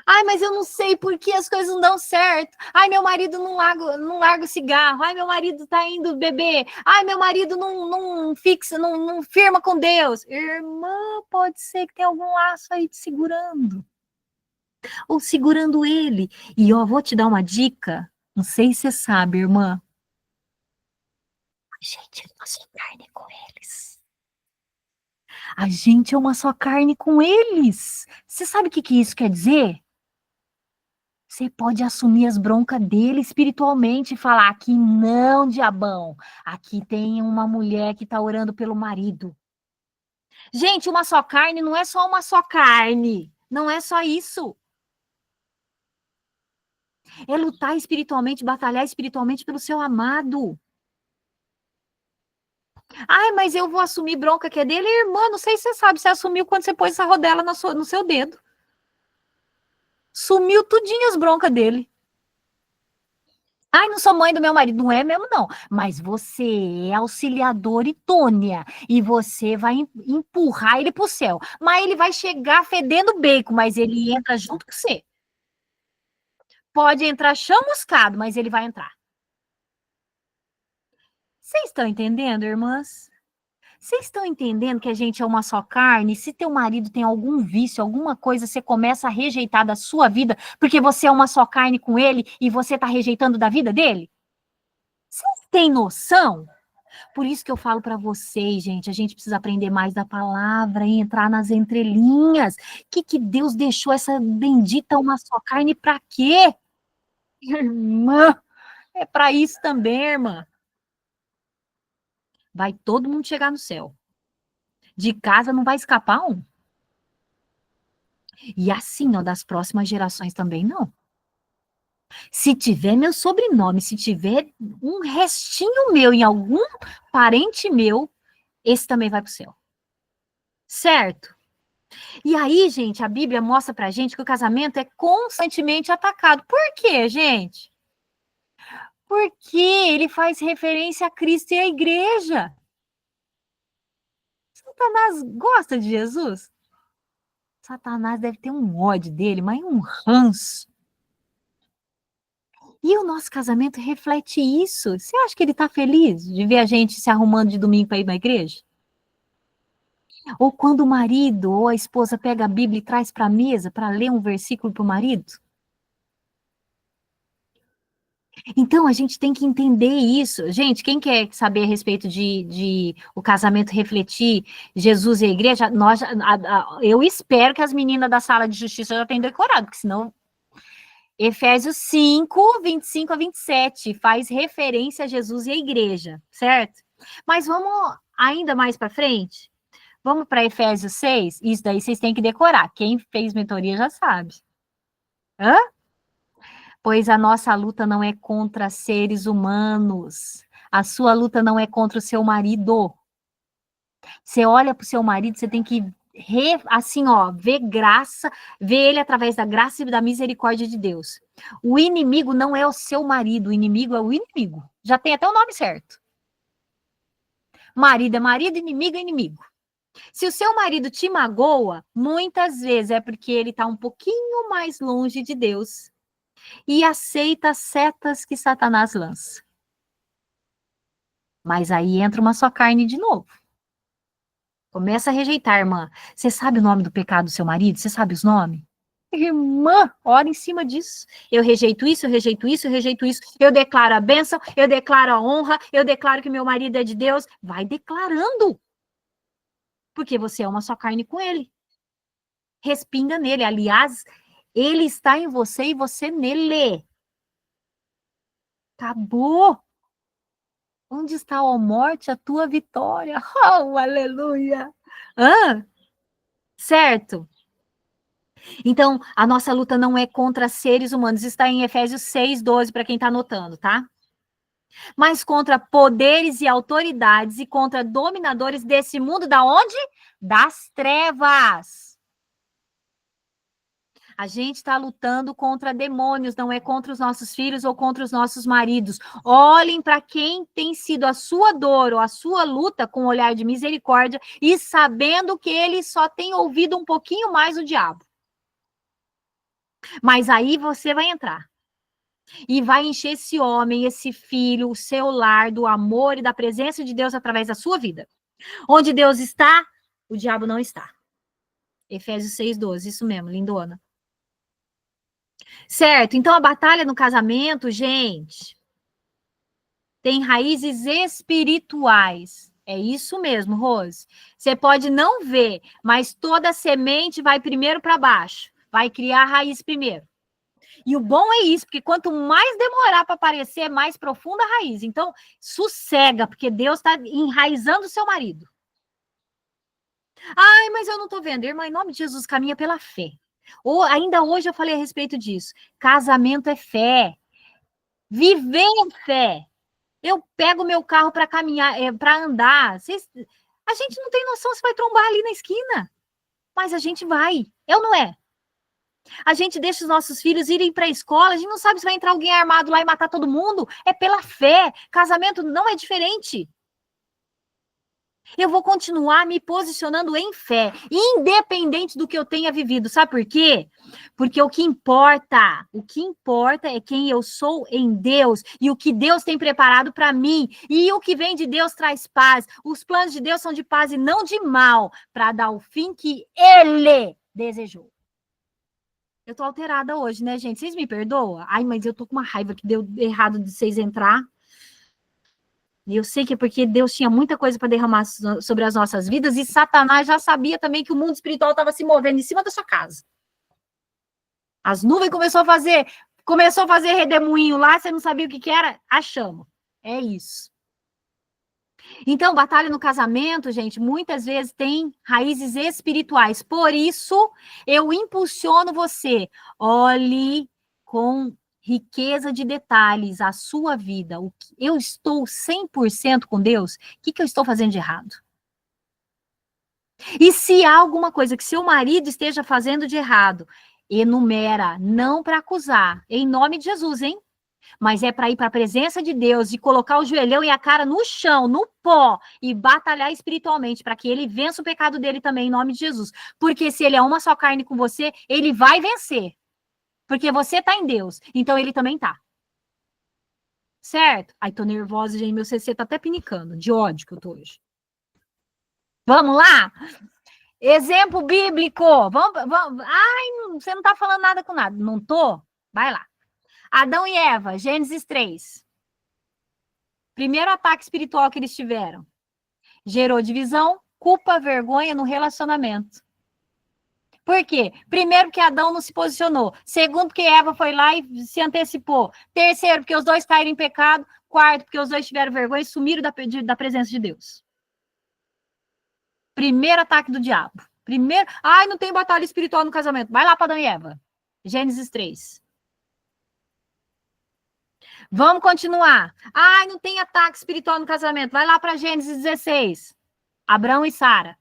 Ai, mas eu não sei por que as coisas não dão certo. Ai, meu marido não larga o cigarro. Ai, meu marido tá indo beber. Ai, meu marido não fixa, não firma com Deus. Irmã, pode ser que tenha algum laço aí te segurando. Ou segurando ele. E ó, vou te dar uma dica. Não sei se você sabe, irmã. A gente é uma só carne com eles. A gente é uma só carne com eles. Você sabe o que isso quer dizer? Você pode assumir as broncas dele espiritualmente e falar: aqui não, diabão. Aqui tem uma mulher que está orando pelo marido. Gente, uma só carne não é só uma só carne. Não é só isso. É lutar espiritualmente, batalhar espiritualmente pelo seu amado. Ai, mas eu vou assumir bronca que é dele. Irmã, não sei se você sabe, você assumiu quando você pôs essa rodela no seu dedo. Sumiu tudinho as broncas dele. Ai, não sou mãe do meu marido. Não é mesmo, não. Mas você é auxiliadora idônea. E você vai empurrar ele pro céu. Mas ele vai chegar fedendo bacon, mas ele entra junto com você. Pode entrar chamuscado, mas ele vai entrar. Vocês estão entendendo, irmãs? Vocês estão entendendo que a gente é uma só carne? Se teu marido tem algum vício, alguma coisa, você começa a rejeitar da sua vida, porque você é uma só carne com ele e você está rejeitando da vida dele? Vocês têm noção? Por isso que eu falo para vocês, gente, a gente precisa aprender mais da palavra e entrar nas entrelinhas. Que Deus deixou essa bendita uma só carne para quê? Irmã, é para isso também, irmã. Vai todo mundo chegar no céu. De casa não vai escapar um. E assim, ó, das próximas gerações também não. Se tiver meu sobrenome, se tiver um restinho meu em algum parente meu, esse também vai para o céu. Certo? E aí, gente, a Bíblia mostra pra gente que o casamento é constantemente atacado. Por quê, gente? Porque ele faz referência a Cristo e à igreja. Satanás gosta de Jesus? Satanás deve ter um ódio dele, mas um ranço. E o nosso casamento reflete isso. Você acha que ele está feliz de ver a gente se arrumando de domingo para ir na igreja? Ou quando o marido ou a esposa pega a Bíblia e traz para a mesa para ler um versículo para o marido? Então, a gente tem que entender isso. Gente, quem quer saber a respeito de o casamento refletir Jesus e a igreja, eu espero que as meninas da sala de justiça já tenham decorado, porque senão Efésios 5, 25 a 27, faz referência a Jesus e a igreja, certo? Mas vamos ainda mais para frente? Vamos para Efésios 6? Isso daí vocês têm que decorar. Quem fez mentoria já sabe. Hã? Pois a nossa luta não é contra seres humanos. A sua luta não é contra o seu marido. Você olha para o seu marido, você tem que assim, ó, ver graça, ver ele através da graça e da misericórdia de Deus. O inimigo não é o seu marido, o inimigo é o inimigo. Já tem até o nome certo. Marido é marido, inimigo é inimigo. Se o seu marido te magoa, muitas vezes é porque ele está um pouquinho mais longe de Deus e aceita as setas que Satanás lança. Mas aí entra uma só carne de novo. Começa a rejeitar, irmã. Você sabe o nome do pecado do seu marido? Você sabe os nomes? Irmã, ora em cima disso. Eu rejeito isso, eu rejeito isso, eu rejeito isso. Eu declaro a bênção, eu declaro a honra, eu declaro que meu marido é de Deus. Vai declarando. Porque você é uma só carne com ele. Respinga nele. Aliás, ele está em você e você nele. Acabou. Onde está, ó morte, a tua vitória? Oh, aleluia. Certo? Então, a nossa luta não é contra seres humanos. Está em Efésios 6:12, para quem está anotando, tá? Mas contra poderes e autoridades e contra dominadores desse mundo, da onde? Das trevas. A gente está lutando contra demônios, não é contra os nossos filhos ou contra os nossos maridos. Olhem para quem tem sido a sua dor ou a sua luta com um olhar de misericórdia e sabendo que ele só tem ouvido um pouquinho mais o diabo. Mas aí você vai entrar e vai encher esse homem, esse filho, o seu lar do amor e da presença de Deus através da sua vida. Onde Deus está, o diabo não está. Efésios 6:12, isso mesmo, lindona. Certo? Então a batalha no casamento, gente, tem raízes espirituais. É isso mesmo, Rose. Você pode não ver, mas toda semente vai primeiro para baixo. Vai criar a raiz primeiro. E o bom é isso, porque quanto mais demorar para aparecer, mais profunda a raiz. Então, sossega, porque Deus está enraizando o seu marido. Ai, mas eu não estou vendo. Irmã, em nome de Jesus, caminha pela fé. Ou, ainda hoje eu falei a respeito disso. Casamento é fé. Viver é fé. Eu pego meu carro para caminhar, para andar. A gente não tem noção se vai trombar ali na esquina. Mas a gente vai. É ou não é? A gente deixa os nossos filhos irem para a escola, a gente não sabe se vai entrar alguém armado lá e matar todo mundo. É pela fé. Casamento não é diferente. Eu vou continuar me posicionando em fé, independente do que eu tenha vivido. Sabe por quê? Porque o que importa é quem eu sou em Deus e o que Deus tem preparado para mim. E o que vem de Deus traz paz. Os planos de Deus são de paz e não de mal, para dar o fim que Ele desejou. Eu tô alterada hoje, né, gente? Vocês me perdoam? Ai, mas eu tô com uma raiva que deu errado de vocês entrar. E eu sei que é porque Deus tinha muita coisa para derramar sobre as nossas vidas e Satanás já sabia também que o mundo espiritual estava se movendo em cima da sua casa. As nuvens começou a fazer redemoinho lá, você não sabia o que era? Achamos. É isso. Então, batalha no casamento, gente, muitas vezes tem raízes espirituais. Por isso, eu impulsiono você. Olhe com riqueza de detalhes a sua vida. Eu estou 100% com Deus? O que eu estou fazendo de errado? E se há alguma coisa que seu marido esteja fazendo de errado, enumera, não para acusar, em nome de Jesus, hein? Mas é para ir para a presença de Deus e colocar o joelhão e a cara no chão, no pó, e batalhar espiritualmente para que ele vença o pecado dele também, em nome de Jesus. Porque se ele é uma só carne com você, ele vai vencer. Porque você está em Deus, então ele também está. Certo? Ai, tô nervosa, gente, meu CC tá até pinicando, de ódio que eu tô hoje. Vamos lá? Exemplo bíblico. Vamos. Ai, você não tá falando nada com nada. Não tô? Vai lá. Adão e Eva, Gênesis 3. Primeiro ataque espiritual que eles tiveram. Gerou divisão, culpa, vergonha no relacionamento. Por quê? Primeiro, porque Adão não se posicionou. Segundo, porque Eva foi lá e se antecipou. Terceiro, porque os dois caíram em pecado. Quarto, porque os dois tiveram vergonha e sumiram da presença de Deus. Primeiro ataque do diabo. Primeiro, ai, não tem batalha espiritual no casamento. Vai lá para Adão e Eva. Gênesis 3. Vamos continuar. Ai, não tem ataque espiritual no casamento. Vai lá para Gênesis 16. Abraão e Sara.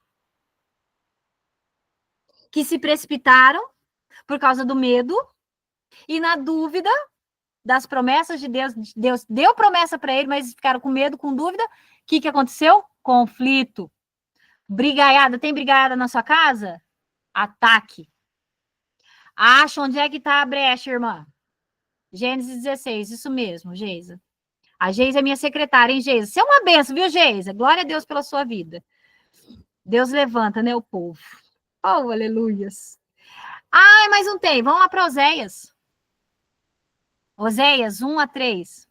Que se precipitaram por causa do medo e na dúvida das promessas de Deus. Deus deu promessa para ele, mas ficaram com medo, com dúvida. O que aconteceu? Conflito. Brigaiada, tem brigaiada na sua casa? Ataque. Acha onde é que tá a brecha, irmã? Gênesis 16, isso mesmo, Geisa. A Geisa é minha secretária, hein, Geisa? Você é uma benção, viu, Geisa? Glória a Deus pela sua vida. Deus levanta, né, o povo. Oh, aleluias. Ai, mas não tem. Vamos lá para Oséias. Oséias 1-3.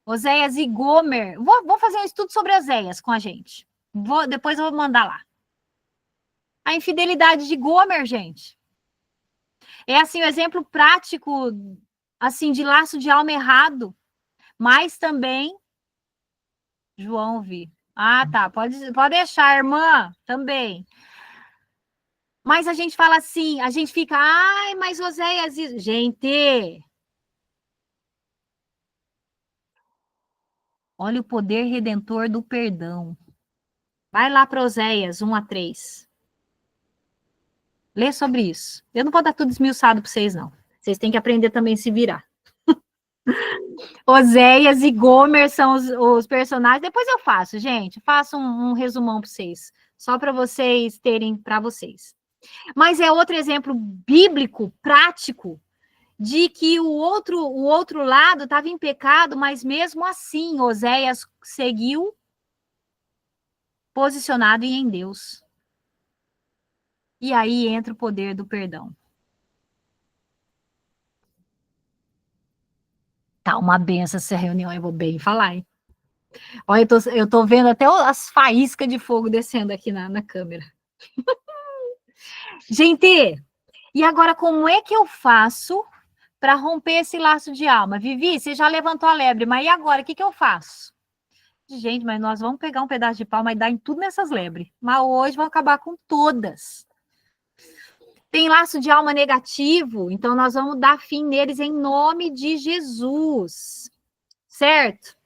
Oséias e Gomer. Vou fazer um estudo sobre Oséias com a gente. Depois eu vou mandar lá. A infidelidade de Gomer, gente. É assim, o exemplo prático, assim, de laço de alma errado. Mas também, João vi. Ah, tá. Pode deixar, irmã, também. Mas a gente fala assim, a gente fica, ai, mas Oséias... Gente, olha o poder redentor do perdão. Vai lá para Oséias 1-3. Lê sobre isso. Eu não vou dar tudo esmiuçado para vocês, não. Vocês têm que aprender também a se virar. Oséias e Gomer são os personagens. Depois eu faço, gente. Faço um resumão para vocês. Só para vocês terem para vocês. Mas é outro exemplo bíblico, prático, de que o outro lado estava em pecado, mas mesmo assim Oséias seguiu posicionado em Deus. E aí entra o poder do perdão. Tá uma benção essa reunião, eu vou bem falar, hein? Olha, eu tô vendo até as faíscas de fogo descendo aqui na câmera. Gente, e agora como é que eu faço para romper esse laço de alma? Vivi, você já levantou a lebre, mas e agora? O que eu faço? Gente, mas nós vamos pegar um pedaço de pau e dar em tudo nessas lebres. Mas hoje vamos acabar com todas. Tem laço de alma negativo, então nós vamos dar fim neles em nome de Jesus. Certo?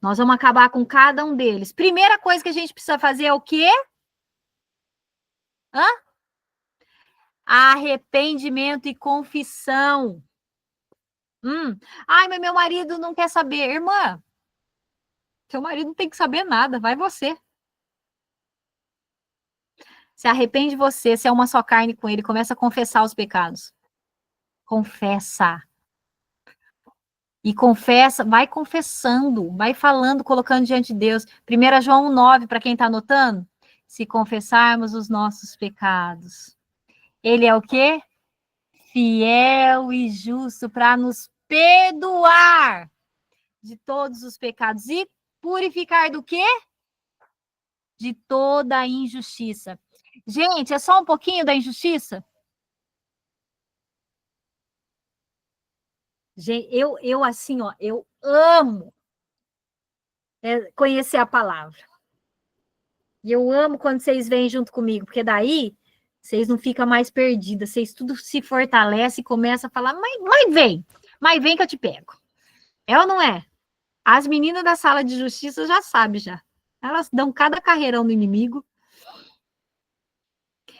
Nós vamos acabar com cada um deles. Primeira coisa que a gente precisa fazer é o quê? Hã? Arrependimento e confissão. Ai, mas meu marido não quer saber. Irmã, seu marido não tem que saber nada, vai você. Se arrepende você, se é uma só carne com ele, começa a confessar os pecados. Confessa. E confessa, vai confessando, vai falando, colocando diante de Deus. 1 João 9, para quem está anotando. Se confessarmos os nossos pecados. Ele é o quê? Fiel e justo para nos perdoar de todos os pecados e purificar do quê? De toda a injustiça. Gente, é só um pouquinho da injustiça? Gente, eu assim, ó, eu amo conhecer a palavra. E eu amo quando vocês vêm junto comigo, porque daí vocês não ficam mais perdidas, vocês tudo se fortalece e começa a falar, mas vem que eu te pego. É ou não é? As meninas da sala de justiça já sabem já. Elas dão cada carreirão no inimigo.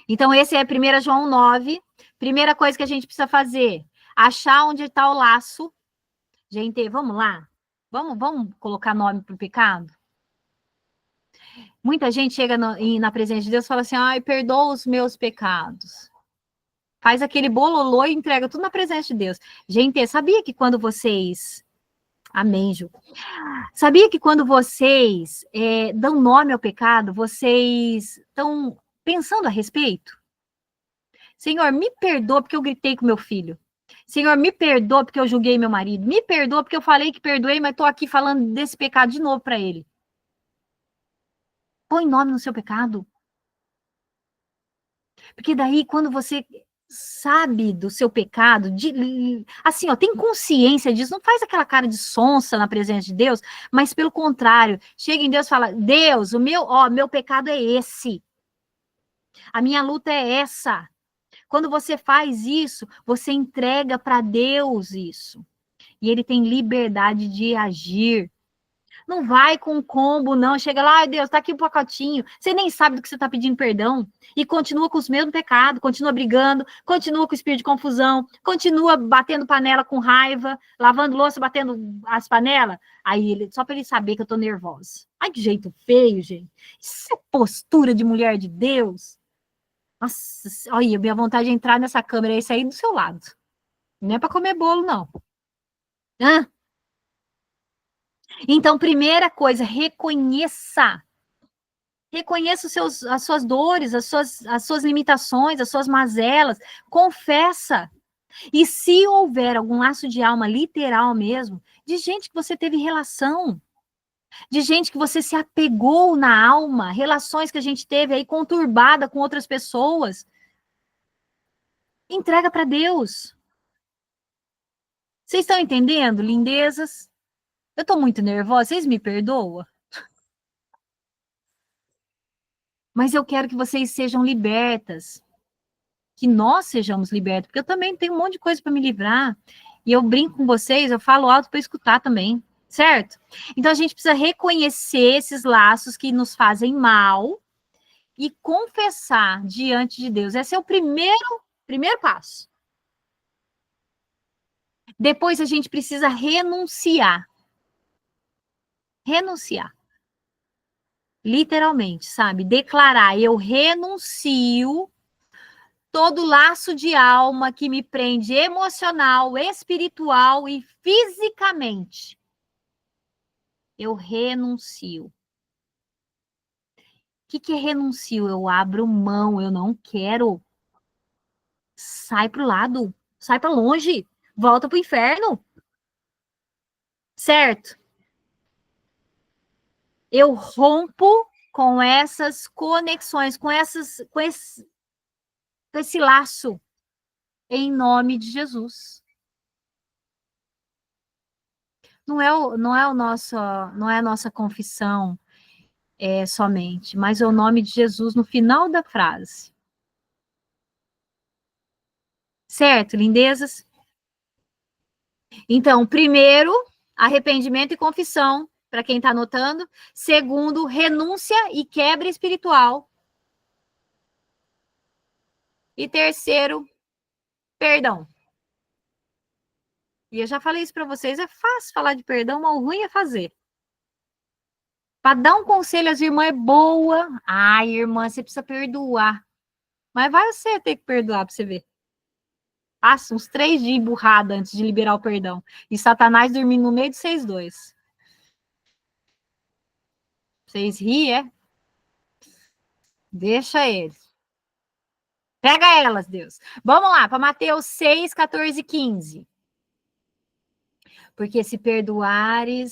Então, esse é 1 João 9. Primeira coisa que a gente precisa fazer, achar onde está o laço. Gente, vamos lá? Vamos colocar nome para o pecado? Muita gente chega na presença de Deus e fala assim, ai, perdoa os meus pecados. Faz aquele bololô e entrega tudo na presença de Deus. Gente, sabia que quando vocês... Amém, Ju. Sabia que quando vocês dão nome ao pecado, vocês estão pensando a respeito? Senhor, me perdoa porque eu gritei com meu filho. Senhor, me perdoa porque eu julguei meu marido. Me perdoa porque eu falei que perdoei, mas estou aqui falando desse pecado de novo para ele. Põe nome no seu pecado. Porque daí, quando você sabe do seu pecado, assim, ó, tem consciência disso, não faz aquela cara de sonsa na presença de Deus, mas pelo contrário, chega em Deus e fala, Deus, meu pecado é esse. A minha luta é essa. Quando você faz isso, você entrega para Deus isso. E ele tem liberdade de agir. Não vai com um combo, não. Chega lá, ai Deus, tá aqui o pacotinho. Você nem sabe do que você tá pedindo perdão. E continua com os mesmos pecados, continua brigando, continua com o espírito de confusão, continua batendo panela com raiva, lavando louça, batendo as panelas. Aí ele, só para ele saber que eu tô nervosa. Ai, que jeito feio, gente. Isso é postura de mulher de Deus. Nossa, olha, minha vontade de entrar nessa câmera e sair do seu lado. Não é para comer bolo, não. Hã? Então, primeira coisa, reconheça. Reconheça as suas dores, as suas limitações, as suas mazelas. Confessa. E se houver algum laço de alma literal mesmo, de gente que você teve relação, de gente que você se apegou na alma, relações que a gente teve aí conturbada com outras pessoas, entrega para Deus. Vocês estão entendendo, lindezas? Eu estou muito nervosa, vocês me perdoam? Mas eu quero que vocês sejam libertas, que nós sejamos libertos, porque eu também tenho um monte de coisa para me livrar. E eu brinco com vocês, eu falo alto para escutar também, certo? Então a gente precisa reconhecer esses laços que nos fazem mal e confessar diante de Deus. Esse é o primeiro passo. Depois a gente precisa renunciar. Renunciar. Literalmente, sabe? Declarar, eu renuncio todo laço de alma que me prende emocional, espiritual e fisicamente. Eu renuncio. O que é renuncio? Eu abro mão, eu não quero. Sai pro lado, sai para longe, volta pro inferno. Certo? Eu rompo com essas conexões, com esse laço, em nome de Jesus. Não é a nossa confissão somente, mas é o nome de Jesus no final da frase. Certo, lindezas? Então, primeiro, arrependimento e confissão, para quem está anotando. Segundo, renúncia e quebra espiritual. E terceiro, perdão. E eu já falei isso para vocês, é fácil falar de perdão, mas o ruim é fazer. Para dar um conselho às irmãs é boa. Ai, irmã, você precisa perdoar. Mas vai você ter que perdoar para você ver. Passa uns 3 dias emburrada antes de liberar o perdão. E Satanás dormindo no meio de vocês dois. Vocês riem, é? Deixa eles. Pega elas, Deus. Vamos lá, para Mateus 6, 14 e 15. Porque se perdoarem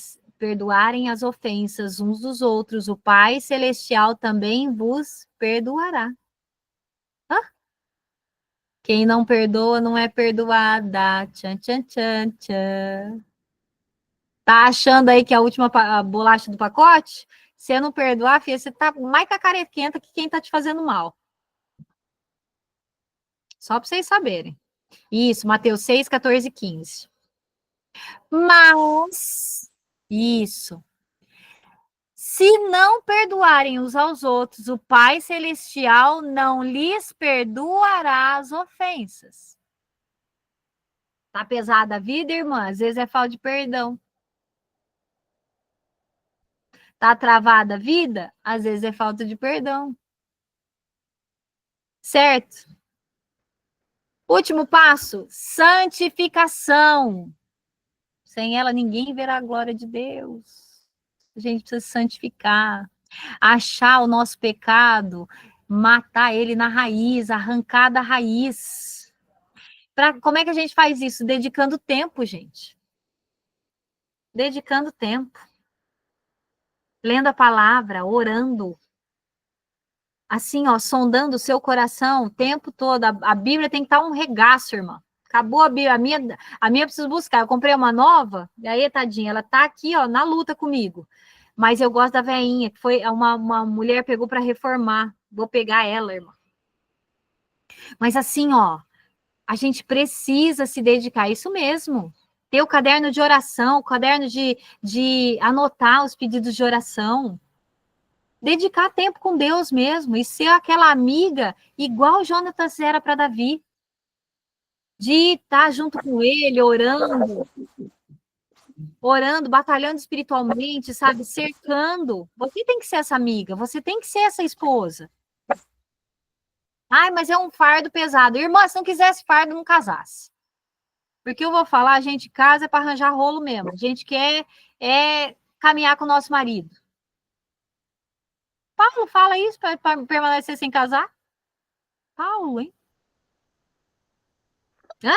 as ofensas uns dos outros, o Pai Celestial também vos perdoará. Hã? Quem não perdoa não é perdoada. Tchan, tchan, tchan, tchan. Tá achando aí que é a última bolacha do pacote? Se não perdoar, filha, você tá mais cacarequenta que quem tá te fazendo mal. Só para vocês saberem. Isso, Mateus 6, 14 e 15. Mas, isso. Se não perdoarem uns aos outros, o Pai Celestial não lhes perdoará as ofensas. Tá pesada a vida, irmã? Às vezes é falta de perdão. Tá travada a vida? Às vezes é falta de perdão. Certo? Último passo, santificação. Sem ela, ninguém verá a glória de Deus. A gente precisa santificar, achar o nosso pecado, matar ele na raiz, arrancar da raiz. Como é que a gente faz isso? Dedicando tempo, gente. Dedicando tempo. Lendo a palavra, orando. Assim, ó, sondando o seu coração o tempo todo. A Bíblia tem que estar um regaço, irmã. Acabou a Bíblia. A minha eu preciso buscar. Eu comprei uma nova, e aí, tadinha, ela tá aqui, ó, na luta comigo. Mas eu gosto da veinha, que foi uma mulher pegou para reformar. Vou pegar ela, irmã. Mas assim, ó, a gente precisa se dedicar. Isso mesmo. ter o caderno de oração, o caderno de anotar os pedidos de oração. Dedicar tempo com Deus mesmo e ser aquela amiga igual Jonatas era para Davi. De estar junto com ele, orando, batalhando espiritualmente, sabe? Cercando. Você tem que ser essa amiga, você tem que ser essa esposa. Ai, mas é um fardo pesado. Irmã, se não quisesse fardo, não casasse. Porque eu vou falar, a gente casa é para arranjar rolo mesmo. A gente quer caminhar com o nosso marido. Paulo fala isso para permanecer sem casar? Paulo, hein? Hã?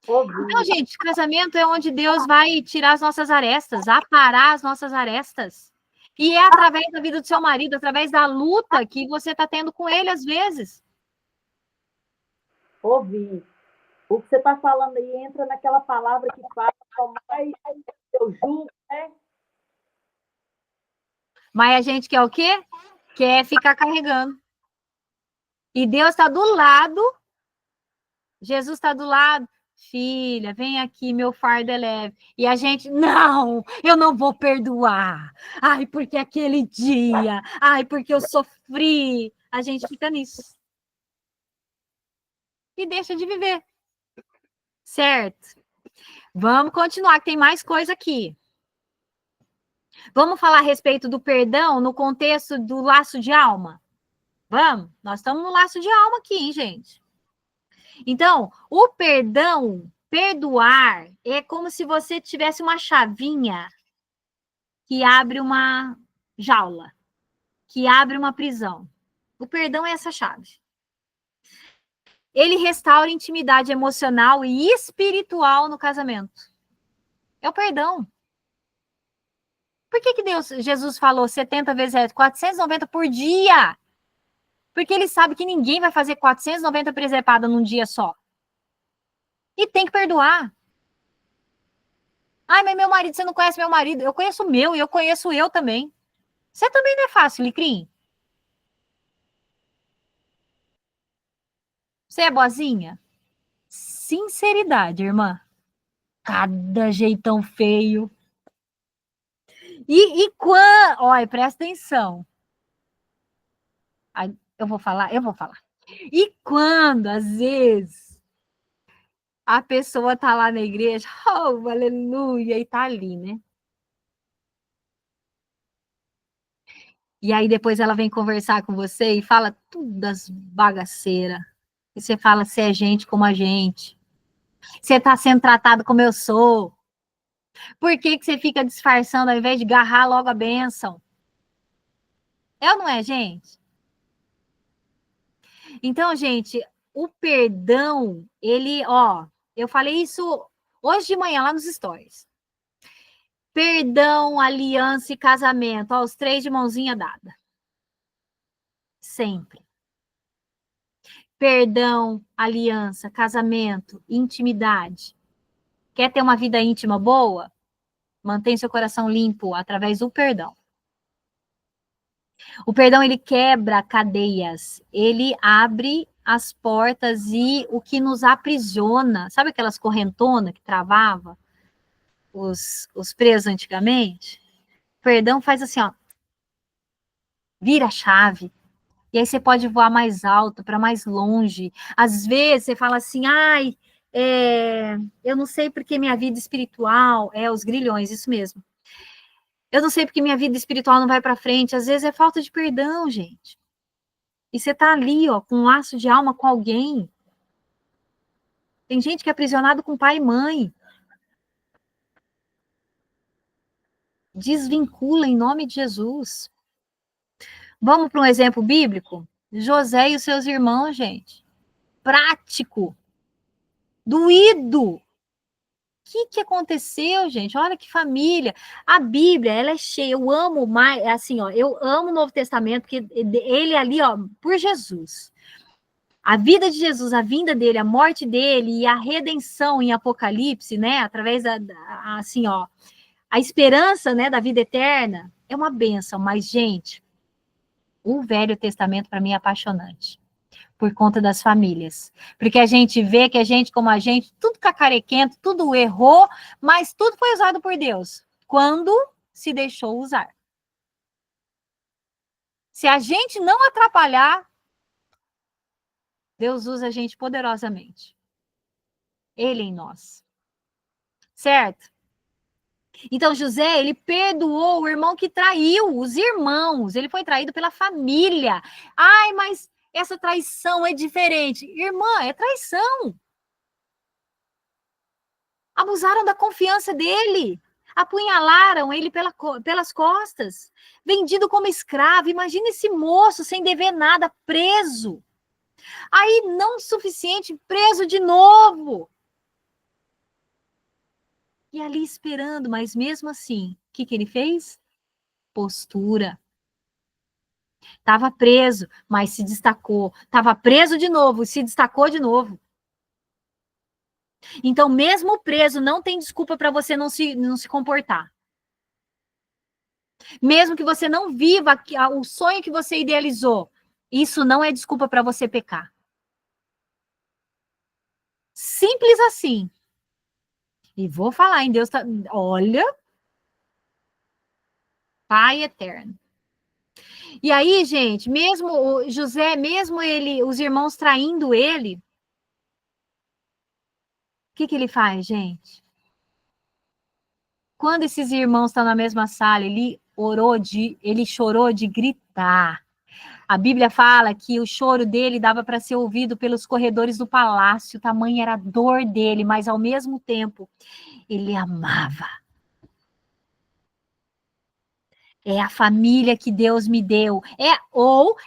Então, gente, casamento é onde Deus vai tirar as nossas arestas, aparar as nossas arestas. E é através da vida do seu marido, através da luta que você está tendo com ele, às vezes. Ouvi. O que você está falando aí entra naquela palavra que fala, mais eu julgo, né? Mas a gente quer o quê? Quer ficar carregando. E Deus está do lado, Jesus está do lado. Filha, vem aqui, meu fardo é leve. E a gente, não, eu não vou perdoar. Ai, porque aquele dia. Ai, porque eu sofri. A gente fica nisso. E deixa de viver. Certo? Vamos continuar, que tem mais coisa aqui. Vamos falar a respeito do perdão no contexto do laço de alma? Vamos? Nós estamos no laço de alma aqui, hein, gente? Então, o perdão, perdoar, é como se você tivesse uma chavinha que abre uma jaula, que abre uma prisão. O perdão é essa chave. Ele restaura intimidade emocional e espiritual no casamento. É o perdão. Por que Jesus falou 70 vezes 490 por dia? Porque ele sabe que ninguém vai fazer 490 presepadas num dia só. E tem que perdoar. Ai, mas meu marido, você não conhece meu marido? Eu conheço o meu e eu conheço eu também. Você também não é fácil, Licrim. Você é boazinha? Sinceridade, irmã. Cada jeitão feio. E quando... Olha, presta atenção. Eu vou falar. E quando, às vezes, a pessoa tá lá na igreja, oh, aleluia, e tá ali, né? E aí depois ela vem conversar com você e fala tudo das bagaceiras. E você fala, você é gente como a gente. Você tá sendo tratado como eu sou. Por que você fica disfarçando ao invés de agarrar logo a bênção? É ou não é, gente? Então, gente, o perdão, ele, ó, eu falei isso hoje de manhã lá nos stories. Perdão, aliança e casamento, ó, os três de mãozinha dada. Sempre. Perdão, aliança, casamento, intimidade. Quer ter uma vida íntima boa? Mantém seu coração limpo através do perdão. O perdão, ele quebra cadeias, ele abre as portas e o que nos aprisiona, sabe aquelas correntonas que travava os presos antigamente? O perdão faz assim, ó, vira a chave. E aí você pode voar mais alto, para mais longe. Às vezes você fala assim, ai, eu não sei porque minha vida espiritual, os grilhões, isso mesmo. Eu não sei porque minha vida espiritual não vai para frente. Às vezes é falta de perdão, gente. E você tá ali, ó, com um laço de alma com alguém. Tem gente que é aprisionado com pai e mãe. Desvincula em nome de Jesus. Vamos para um exemplo bíblico? José e os seus irmãos, gente. Prático. Doído. O que aconteceu, gente? Olha que família. A Bíblia, ela é cheia. Eu amo mais, assim, ó, eu amo o Novo Testamento, porque ele ali, ó, por Jesus. A vida de Jesus, a vinda dele, a morte dele e a redenção em Apocalipse, né, através assim, ó, a esperança, né, da vida eterna, é uma bênção. Mas, gente, o Velho Testamento, para mim, é apaixonante. por conta das famílias. Porque a gente vê que a gente, como a gente, tudo cacarequento, tudo errou, mas tudo foi usado por Deus. Quando se deixou usar. Se a gente não atrapalhar, Deus usa a gente poderosamente. Ele em nós. Certo? Então, José, ele perdoou o irmão que traiu, os irmãos. Ele foi traído pela família. Ai, mas essa traição é diferente. Irmã, é traição. Abusaram da confiança dele. Apunhalaram ele pelas costas. Vendido como escravo. Imagina esse moço sem dever nada, preso. Aí, não suficiente, preso de novo. E ali esperando, mas mesmo assim, o que ele fez? Postura. Estava preso, mas se destacou. Estava preso de novo, se destacou de novo. Então, mesmo preso, não tem desculpa para você não se comportar. Mesmo que você não viva o sonho que você idealizou, isso não é desculpa para você pecar. Simples assim. E vou falar em Deus, olha, Pai eterno. E aí, gente, mesmo o José, mesmo ele, os irmãos traindo ele, o que ele faz, gente? Quando esses irmãos estão na mesma sala, ele chorou de gritar. A Bíblia fala que o choro dele dava para ser ouvido pelos corredores do palácio, tamanha era a dor dele, mas ao mesmo tempo ele amava. É a família que Deus me deu.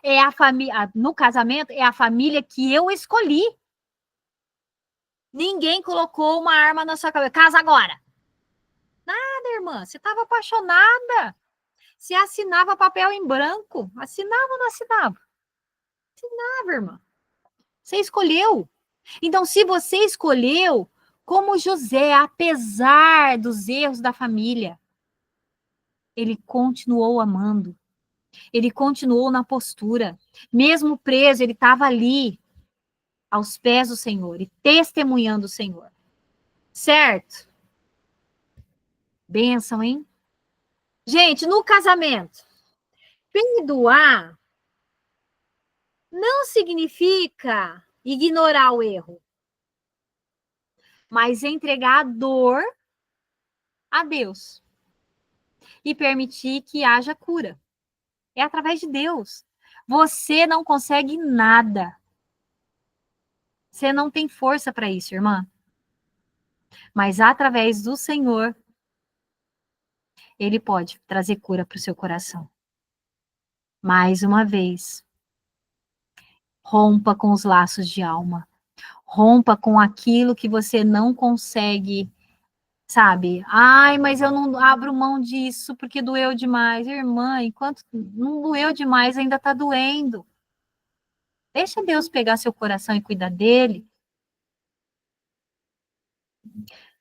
É a família, no casamento, é a família que eu escolhi. Ninguém colocou uma arma na sua cabeça. Casa agora. Nada, irmã. Você estava apaixonada. Você assinava papel em branco. Assinava ou não assinava? Assinava, irmã. Você escolheu. Então, se você escolheu, como José, apesar dos erros da família, ele continuou amando. Ele continuou na postura. Mesmo preso, ele estava ali, aos pés do Senhor, e testemunhando o Senhor. Certo? Bênção, hein? Gente, no casamento, perdoar não significa ignorar o erro, mas entregar a dor a Deus e permitir que haja cura. É através de Deus. Você não consegue nada. Você não tem força para isso, irmã. Mas através do Senhor, Ele pode trazer cura para o seu coração. Mais uma vez, rompa com os laços de alma. Rompa com aquilo que você não consegue, sabe? Ai, mas eu não abro mão disso porque doeu demais. Irmã, enquanto não doeu demais, ainda está doendo. Deixa Deus pegar seu coração e cuidar dele.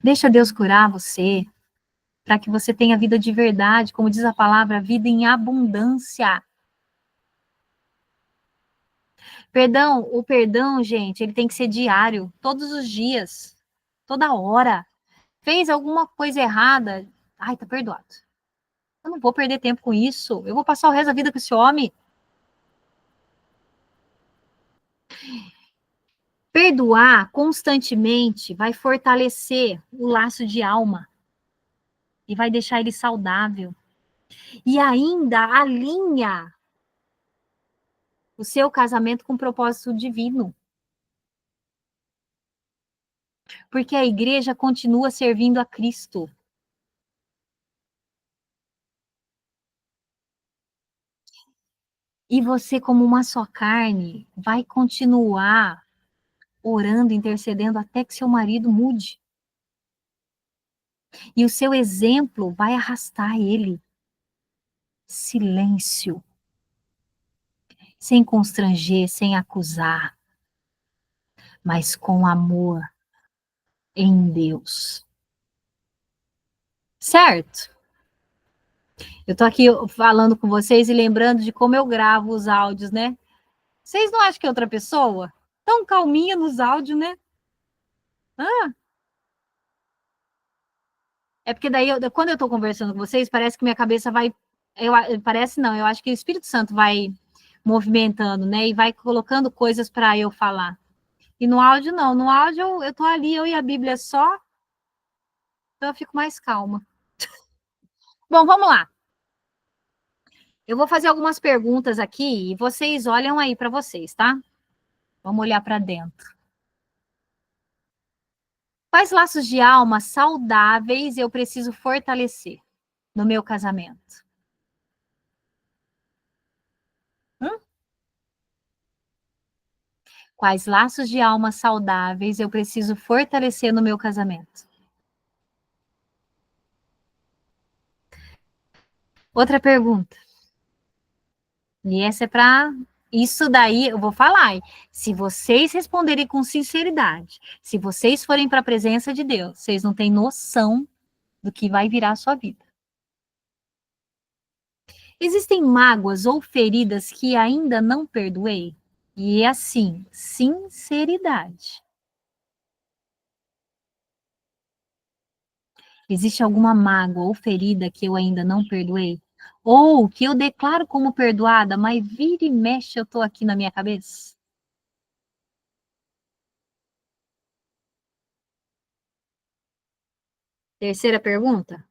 Deixa Deus curar você, para que você tenha vida de verdade, como diz a palavra, vida em abundância. Perdão, o perdão, gente, ele tem que ser diário, todos os dias, toda hora. Fez alguma coisa errada, ai, tá perdoado. Eu não vou perder tempo com isso, eu vou passar o resto da vida com esse homem. Perdoar constantemente vai fortalecer o laço de alma e vai deixar ele saudável. E ainda alinha o seu casamento com propósito divino. Porque a igreja continua servindo a Cristo. E você, como uma só carne, vai continuar orando, intercedendo até que seu marido mude. E o seu exemplo vai arrastar ele. Silêncio. Sem constranger, sem acusar, mas com amor em Deus. Certo? Eu tô aqui falando com vocês e lembrando de como eu gravo os áudios, né? Vocês não acham que é outra pessoa? Tão calminha nos áudios, né? Ah, é porque daí, quando eu estou conversando com vocês, parece que minha cabeça vai... parece não, eu acho que o Espírito Santo vai movimentando, né? E vai colocando coisas para eu falar. E no áudio, não. No áudio, eu tô ali, eu e a Bíblia só, então eu fico mais calma. Bom, vamos lá. Eu vou fazer algumas perguntas aqui e vocês olham aí para vocês, tá? Vamos olhar para dentro. Quais laços de alma saudáveis eu preciso fortalecer no meu casamento? Hum? Quais laços de alma saudáveis eu preciso fortalecer no meu casamento? Outra pergunta. E essa é para... Isso daí, eu vou falar. Hein? Se vocês responderem com sinceridade, se vocês forem para a presença de Deus, vocês não têm noção do que vai virar a sua vida. Existem mágoas ou feridas que ainda não perdoei? E é assim, sinceridade. Existe alguma mágoa ou ferida que eu ainda não perdoei? Ou que eu declaro como perdoada, mas vira e mexe eu tô aqui na minha cabeça? Terceira pergunta.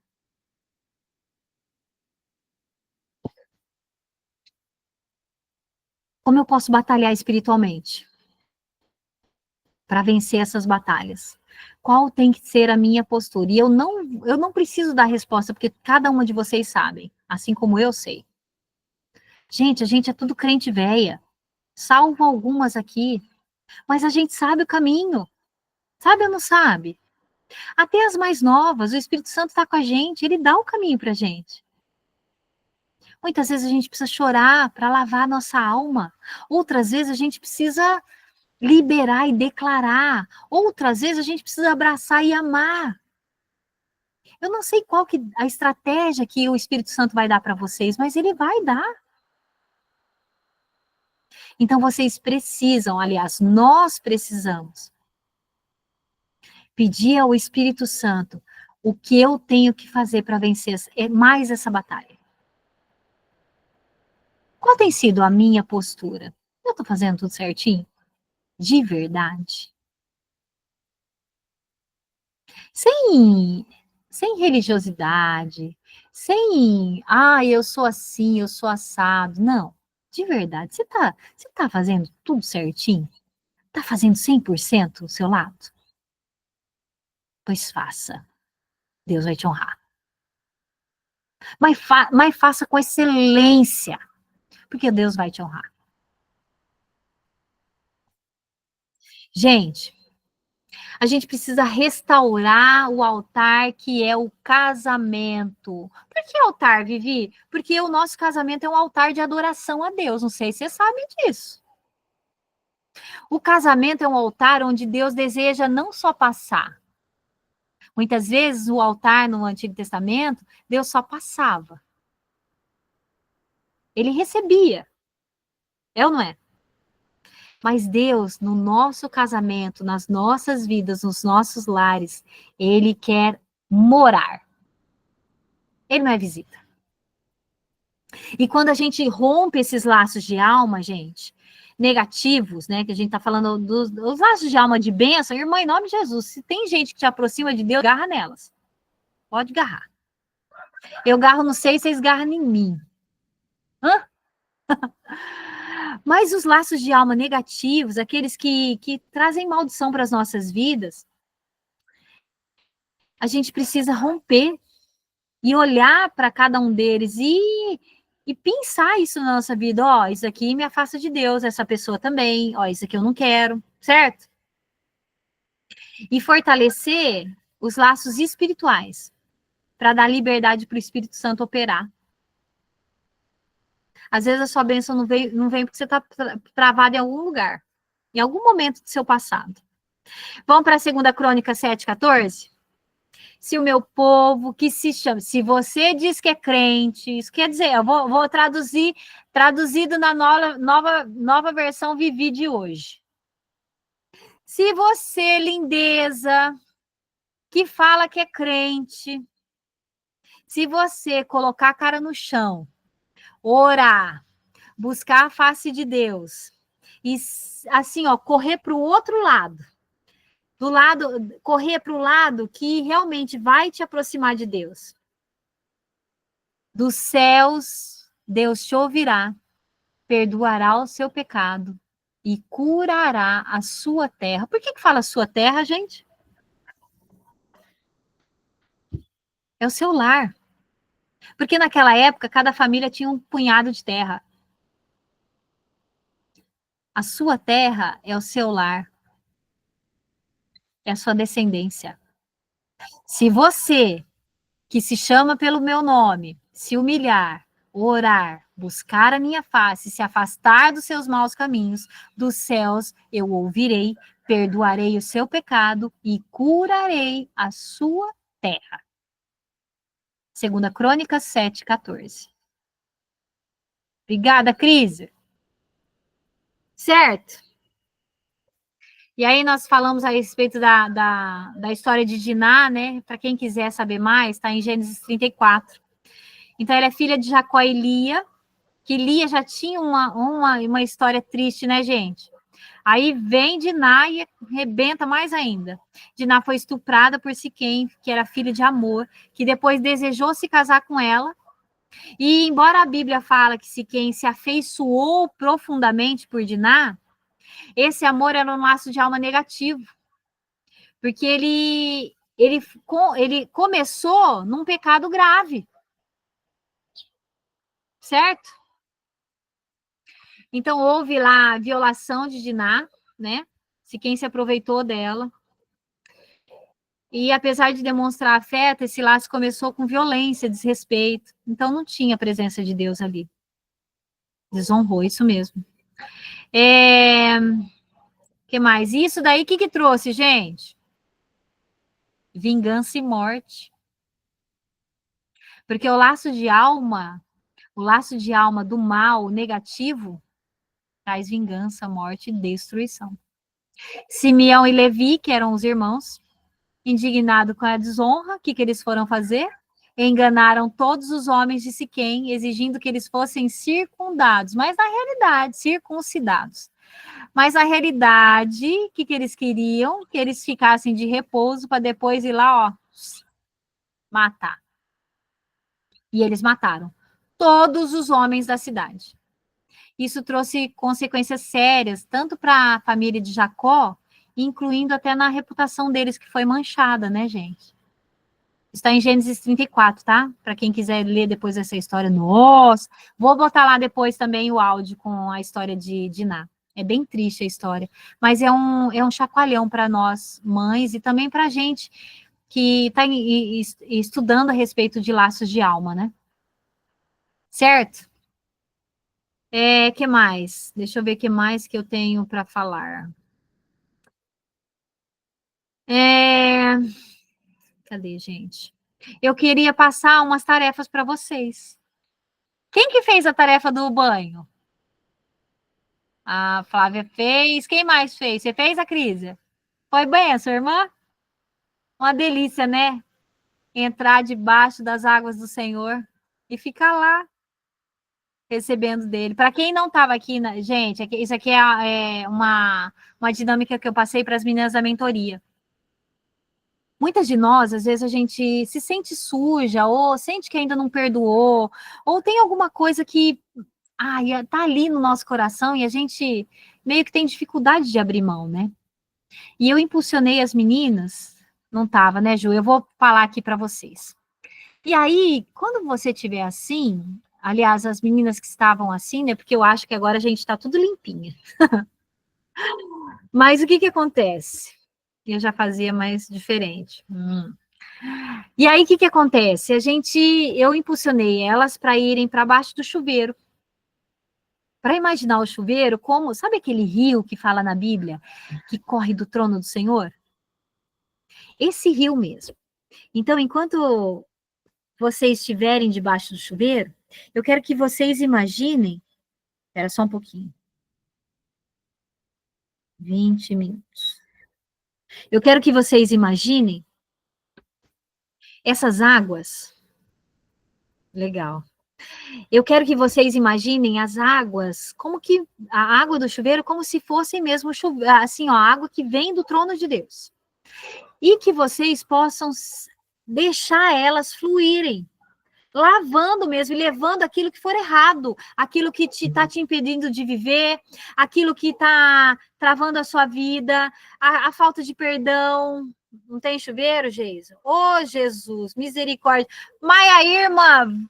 Como eu posso batalhar espiritualmente para vencer essas batalhas? Qual tem que ser a minha postura? E eu não preciso dar resposta, porque cada uma de vocês sabem, assim como eu sei. Gente, a gente é tudo crente véia, salvo algumas aqui, mas a gente sabe o caminho, sabe ou não sabe? Até as mais novas, o Espírito Santo está com a gente, ele dá o caminho para a gente. Muitas vezes a gente precisa chorar para lavar a nossa alma, outras vezes a gente precisa liberar e declarar. Outras vezes a gente precisa abraçar e amar. Eu não sei qual que a estratégia que o Espírito Santo vai dar para vocês, mas ele vai dar. Então vocês precisam, aliás, nós precisamos pedir ao Espírito Santo o que eu tenho que fazer para vencer mais essa batalha. Qual tem sido a minha postura? Eu estou fazendo tudo certinho? De verdade? Sem religiosidade, sem, eu sou assim, eu sou assado. Não, de verdade, você tá fazendo tudo certinho? Tá fazendo 100% o seu lado? Pois faça, Deus vai te honrar. Mas faça com excelência, porque Deus vai te honrar. Gente, a gente precisa restaurar o altar que é o casamento. Por que altar, Vivi? Porque o nosso casamento é um altar de adoração a Deus. Não sei se você sabe disso. O casamento é um altar onde Deus deseja não só passar. Muitas vezes o altar no Antigo Testamento, Deus só passava. Ele recebia. É ou não é? Mas Deus, no nosso casamento, nas nossas vidas, nos nossos lares, Ele quer morar. Ele não é visita. E quando a gente rompe esses laços de alma, gente, negativos, né, que a gente tá falando dos laços de alma de bênção, irmã, em nome de Jesus, se tem gente que te aproxima de Deus, garra nelas. Pode garrar. Eu garro no sei, vocês garram em mim. Hã? Mas os laços de alma negativos, aqueles que trazem maldição para as nossas vidas, a gente precisa romper e olhar para cada um deles e pensar isso na nossa vida. Ó, isso aqui me afasta de Deus, essa pessoa também. Ó, isso aqui eu não quero, certo? E fortalecer os laços espirituais para dar liberdade para o Espírito Santo operar. Às vezes a sua bênção não vem porque você está travado em algum lugar, em algum momento do seu passado. Vamos para a 2 Crônica 7:14? Se o meu povo que se chama, se você diz que é crente, isso quer dizer, eu vou traduzir, Traduzido na nova versão Vivi de hoje. Se você, lindeza, que fala que é crente, se você colocar a cara no chão, orar, buscar a face de Deus, e assim, ó, correr para o outro lado, correr para o lado que realmente vai te aproximar de Deus. Dos céus, Deus te ouvirá, perdoará o seu pecado e curará a sua terra. Por que fala sua terra, gente? É o seu lar. Porque naquela época, cada família tinha um punhado de terra. A sua terra é o seu lar. É a sua descendência. Se você, que se chama pelo meu nome, se humilhar, orar, buscar a minha face, se afastar dos seus maus caminhos, dos céus eu ouvirei, perdoarei o seu pecado e curarei a sua terra. 2 Crônicas 7:14. Obrigada, Cris. Certo? E aí nós falamos a respeito da história de Diná, né? Para quem quiser saber mais, está em Gênesis 34. Então, ela é filha de Jacó e Lia, que Lia já tinha uma história triste, né, gente? Aí vem Diná e rebenta mais ainda. Diná foi estuprada por Siquém, que era filho de Amor, que depois desejou se casar com ela. E embora a Bíblia fala que Siquém se afeiçoou profundamente por Diná, esse amor era um laço de alma negativo. Porque ele começou num pecado grave. Certo? Então, houve lá a violação de Diná, né? Siquém se aproveitou dela. E apesar de demonstrar afeto, esse laço começou com violência, desrespeito. Então, não tinha a presença de Deus ali. Desonrou, isso mesmo. Que mais? Isso daí, o que trouxe, gente? Vingança e morte. Porque o laço de alma do mal negativo, traz vingança, morte e destruição. Simeão e Levi, que eram os irmãos, indignado com a desonra, o que eles foram fazer? Enganaram todos os homens de Siquém, exigindo que eles fossem circundados, mas na realidade, circuncidados. Mas na realidade, o que eles queriam? Que eles ficassem de repouso para depois ir lá, ó, matar. E eles mataram todos os homens da cidade. Isso trouxe consequências sérias, tanto para a família de Jacó, incluindo até na reputação deles, que foi manchada, né, gente? Está em Gênesis 34, tá? Para quem quiser ler depois essa história. Nossa! Vou botar lá depois também o áudio com a história de Diná. É bem triste a história, mas é um chacoalhão para nós, mães, e também para a gente que está estudando a respeito de laços de alma, né? Certo? Que mais? Deixa eu ver o que mais que eu tenho para falar. Cadê, gente? Eu queria passar umas tarefas para vocês. Quem que fez a tarefa do banho? A Flávia fez. Quem mais fez? Você fez, a Cris? Foi bem, a sua irmã? Uma delícia, né? Entrar debaixo das águas do Senhor e ficar lá recebendo dele. Para quem não estava aqui, gente, isso aqui é uma dinâmica que eu passei para as meninas da mentoria. Muitas de nós, às vezes, a gente se sente suja, ou sente que ainda não perdoou, ou tem alguma coisa que tá ali no nosso coração e a gente meio que tem dificuldade de abrir mão, né? E eu impulsionei as meninas, não estava, né, Ju? Eu vou falar aqui para vocês. E aí, quando você tiver assim, aliás, as meninas que estavam assim, né? Porque eu acho que agora a gente está tudo limpinha. Mas o que acontece? Eu já fazia mais diferente. E aí, o que acontece? Eu impulsionei elas para irem para baixo do chuveiro. Para imaginar o chuveiro como, sabe aquele rio que fala na Bíblia, que corre do trono do Senhor? Esse rio mesmo. Então, enquanto vocês estiverem debaixo do chuveiro, eu quero que vocês imaginem Espera só um pouquinho. 20 minutos. Eu quero que vocês imaginem essas águas. Legal. Eu quero que vocês imaginem as águas, como que a água do chuveiro, como se fosse mesmo assim, ó, a água que vem do trono de Deus. E que vocês possam deixar elas fluírem, lavando mesmo e levando aquilo que for errado, aquilo que está te impedindo de viver, aquilo que está travando a sua vida, a falta de perdão. Não tem chuveiro, Geisa? Ô, Jesus, misericórdia. Maia, irmã,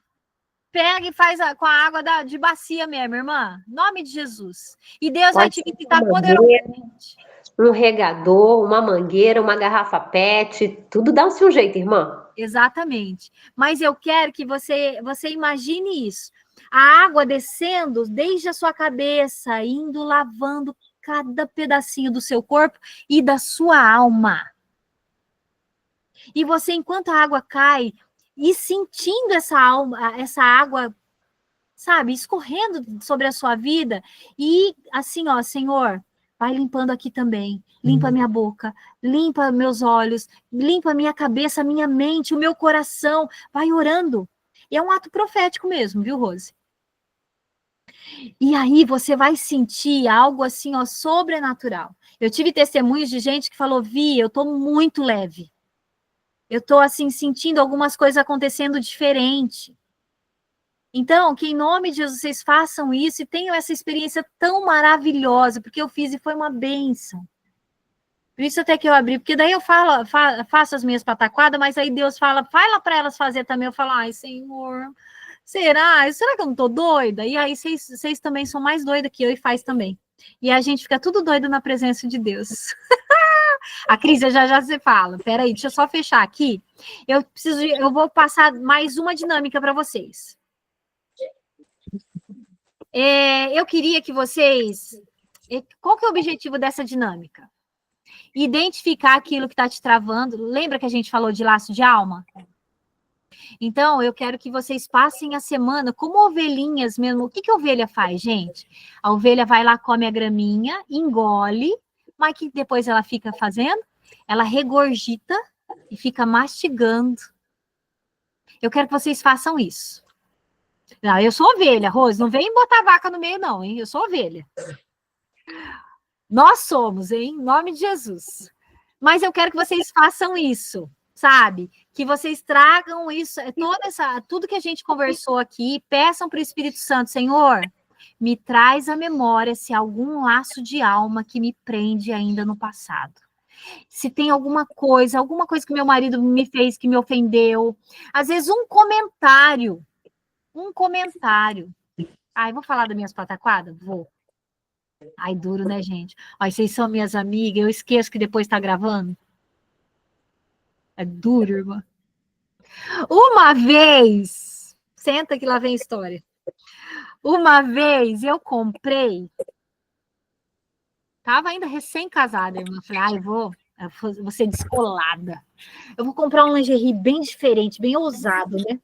pega e faz com a água de bacia mesmo, irmã. Em nome de Jesus. E Deus vai te visitar poderosamente. Um regador, uma mangueira, uma garrafa PET, tudo dá o seu jeito, irmã. Exatamente. Mas eu quero que você imagine isso. A água descendo desde a sua cabeça, indo lavando cada pedacinho do seu corpo e da sua alma. E você, enquanto a água cai, e sentindo essa água, sabe, escorrendo sobre a sua vida, e assim, ó, Senhor, vai limpando aqui também. Limpa minha boca, limpa meus olhos, limpa minha cabeça, minha mente, o meu coração. Vai orando. E é um ato profético mesmo, viu, Rose? E aí você vai sentir algo assim, ó, sobrenatural. Eu tive testemunhos de gente que falou, Vi, eu tô muito leve. Eu tô, assim, sentindo algumas coisas acontecendo diferente. Então, que em nome de Jesus vocês façam isso e tenham essa experiência tão maravilhosa, porque eu fiz e foi uma bênção. Por isso até que eu abri, porque daí eu faço as minhas pataquadas, mas aí Deus fala para elas fazer também. Eu falo, ai, Senhor, será que eu não tô doida? E aí vocês também são mais doidas que eu e faz também. E a gente fica tudo doido na presença de Deus. A Cris, já você fala. Peraí, deixa eu só fechar aqui. Eu vou passar mais uma dinâmica para vocês. Eu queria que vocês... Qual que é o objetivo dessa dinâmica? Identificar aquilo que está te travando. Lembra que a gente falou de laço de alma? Então, eu quero que vocês passem a semana como ovelhinhas mesmo. O que a ovelha faz, gente? A ovelha vai lá, come a graminha, engole, mas que depois ela fica fazendo? Ela regurgita e fica mastigando. Eu quero que vocês façam isso. Não, eu sou ovelha, Rose. Não vem botar vaca no meio, não, hein? Eu sou ovelha. Nós somos, hein? Em nome de Jesus. Mas eu quero que vocês façam isso, sabe? Que vocês tragam isso, tudo que a gente conversou aqui, peçam para o Espírito Santo, Senhor, me traz à memória se há algum laço de alma que me prende ainda no passado. Se tem alguma coisa que meu marido me fez que me ofendeu. Às vezes um comentário. Ai, vou falar das minhas pataquadas? Vou. Ai, duro, né, gente? Ai, vocês são minhas amigas, eu esqueço que depois tá gravando. É duro, irmã. Uma vez, senta que lá vem a história. Uma vez eu comprei, tava ainda recém-casada, irmã. Falei, vou ser descolada. Eu vou comprar um lingerie bem diferente, bem ousado, né?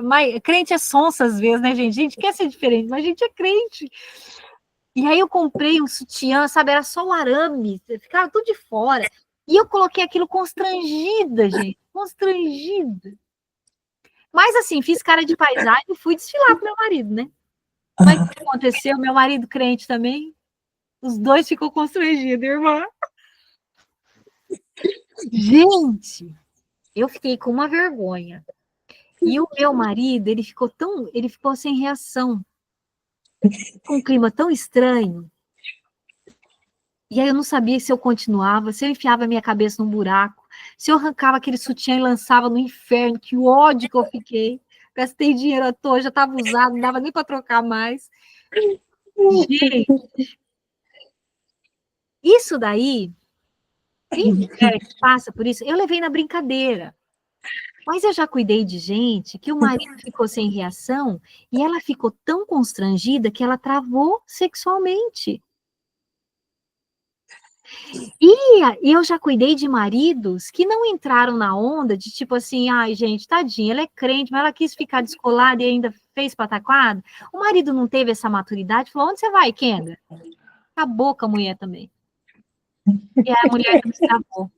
Mas crente é sonsa às vezes, né, gente? A gente quer ser diferente, mas a gente é crente. E aí eu comprei um sutiã, sabe? Era só o arame, ficava tudo de fora. E eu coloquei aquilo constrangida, gente. Constrangida. Mas assim, fiz cara de paisagem e fui desfilar com meu marido, né? Mas o que aconteceu? Meu marido crente também. Os dois ficou constrangidos, irmã. Gente, eu fiquei com uma vergonha. E o meu marido, ele ficou sem reação. Com um clima tão estranho. E aí eu não sabia se eu continuava, se eu enfiava a minha cabeça num buraco, se eu arrancava aquele sutiã e lançava no inferno, que ódio que eu fiquei. Gastei dinheiro à toa, já estava usado, não dava nem para trocar mais. Gente, isso daí, quem passa por isso, eu levei na brincadeira. Mas eu já cuidei de gente que o marido ficou sem reação e ela ficou tão constrangida que ela travou sexualmente. E Olha, eu já cuidei de maridos que não entraram na onda de tipo assim, ai, gente, tadinha, ela é crente, mas ela quis ficar descolada e ainda fez pataquada. O marido não teve essa maturidade, falou, onde você vai, Kendra? Acabou com a mulher também. E a mulher não travou.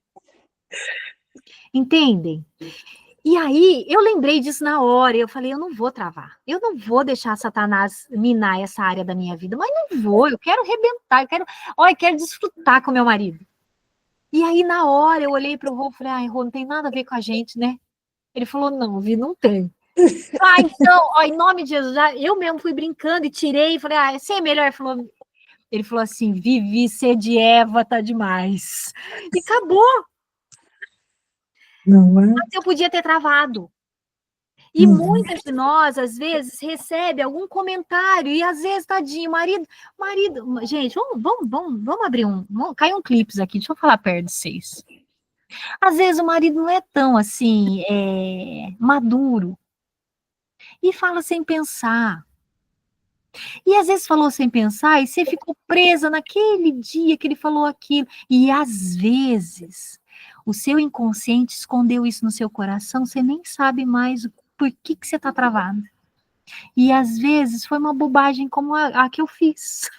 Entendem? E aí, eu lembrei disso na hora, eu falei, eu não vou travar, eu não vou deixar Satanás minar essa área da minha vida, mas não vou, eu quero arrebentar, eu quero desfrutar com meu marido. E aí, na hora, eu olhei para o Rô e falei, ai, Rô, não tem nada a ver com a gente, né? Ele falou, não, Vi, não tem. Então, ó, em nome de Jesus, eu mesmo fui brincando e tirei, e falei, assim é melhor. Ele falou assim, Vivi, ser de Eva tá demais. E acabou. Não é? Mas eu podia ter travado. E muitas de nós, às vezes, recebe algum comentário, e às vezes, tadinho, marido, gente, vamos abrir cai um clipes aqui, deixa eu falar perto de vocês. Às vezes o marido não é tão, assim, maduro, e fala sem pensar. E às vezes falou sem pensar, e você ficou presa naquele dia que ele falou aquilo, e às vezes o seu inconsciente escondeu isso no seu coração, você nem sabe mais por que você está travado. E às vezes foi uma bobagem como a que eu fiz.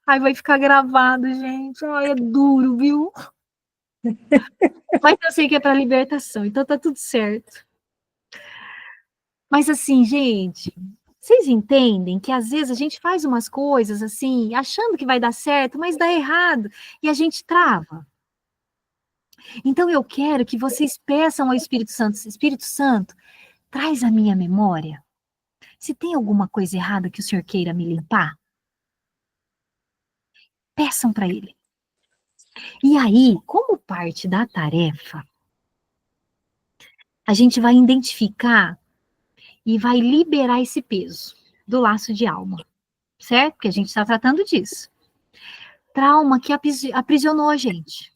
Aí vai ficar gravado, gente. Ai, é duro, viu? Mas eu sei que é para libertação, então tá tudo certo. Mas assim, gente, vocês entendem que às vezes a gente faz umas coisas assim, achando que vai dar certo, mas dá errado, e a gente trava. Então eu quero que vocês peçam ao Espírito Santo, traz a minha memória. Se tem alguma coisa errada que o Senhor queira me limpar, peçam para Ele. E aí, como parte da tarefa, a gente vai identificar e vai liberar esse peso do laço de alma, certo? Porque a gente está tratando disso. Trauma que aprisionou a gente.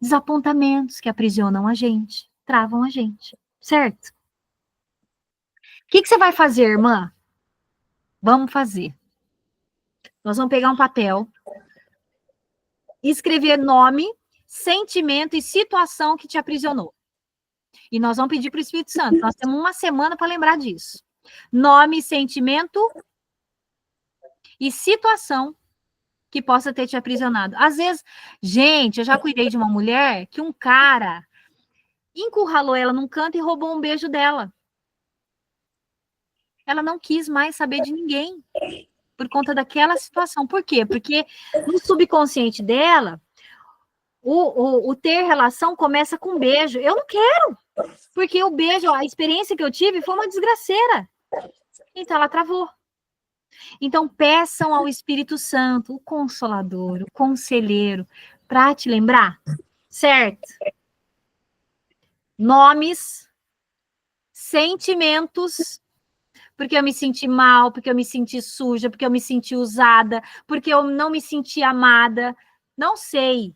Desapontamentos que aprisionam a gente, travam a gente, certo? O que você vai fazer, irmã? Vamos fazer. Nós vamos pegar um papel, escrever nome, sentimento e situação que te aprisionou. E nós vamos pedir para o Espírito Santo. Nós temos uma semana para lembrar disso. Nome, sentimento e situação que possa ter te aprisionado. Às vezes, gente, eu já cuidei de uma mulher que um cara encurralou ela num canto e roubou um beijo dela. Ela não quis mais saber de ninguém por conta daquela situação. Por quê? Porque no subconsciente dela, o ter relação começa com beijo. Eu não quero, porque o beijo, a experiência que eu tive foi uma desgraceira. Então ela travou. Então peçam ao Espírito Santo, o Consolador, o Conselheiro, para te lembrar, certo? Nomes, sentimentos, porque eu me senti mal, porque eu me senti suja, porque eu me senti usada, porque eu não me senti amada. Não sei,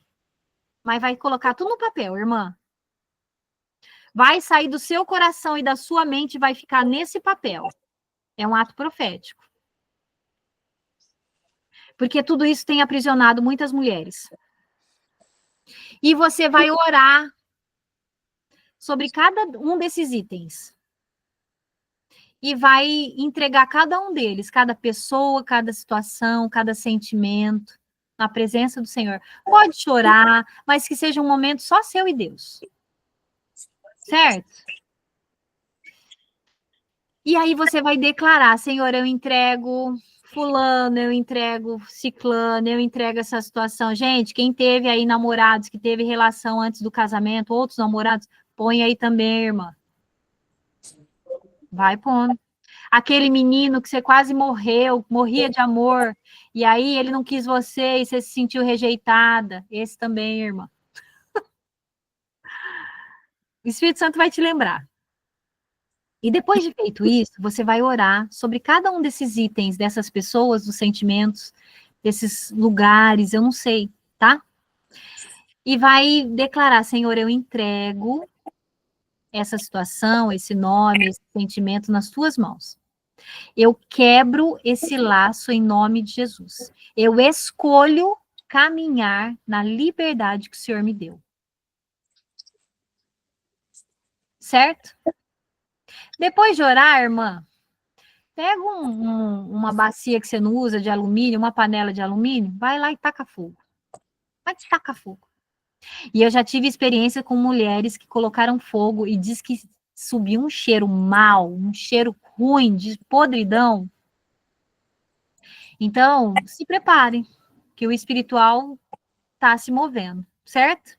mas vai colocar tudo no papel, irmã. Vai sair do seu coração e da sua mente e vai ficar nesse papel. É um ato profético. Porque tudo isso tem aprisionado muitas mulheres. E você vai orar sobre cada um desses itens. E vai entregar cada um deles, cada pessoa, cada situação, cada sentimento, na presença do Senhor. Pode chorar, mas que seja um momento só seu e Deus. Certo? E aí você vai declarar, Senhor, eu entrego fulano, eu entrego ciclano, eu entrego essa situação. Gente, quem teve aí namorados, que teve relação antes do casamento, outros namorados, põe aí também, irmã. Vai pondo. Aquele menino que você quase morria de amor, e aí ele não quis você e você se sentiu rejeitada. Esse também, irmã. O Espírito Santo vai te lembrar. E depois de feito isso, você vai orar sobre cada um desses itens, dessas pessoas, dos sentimentos, desses lugares, eu não sei, tá? E vai declarar, Senhor, eu entrego essa situação, esse nome, esse sentimento nas tuas mãos. Eu quebro esse laço em nome de Jesus. Eu escolho caminhar na liberdade que o Senhor me deu. Certo? Depois de orar, irmã, pega uma bacia que você não usa de alumínio, uma panela de alumínio, vai lá e taca fogo. Vai que taca fogo. E eu já tive experiência com mulheres que colocaram fogo e diz que subiu um cheiro mal, um cheiro ruim, de podridão. Então, se preparem, que o espiritual está se movendo, certo?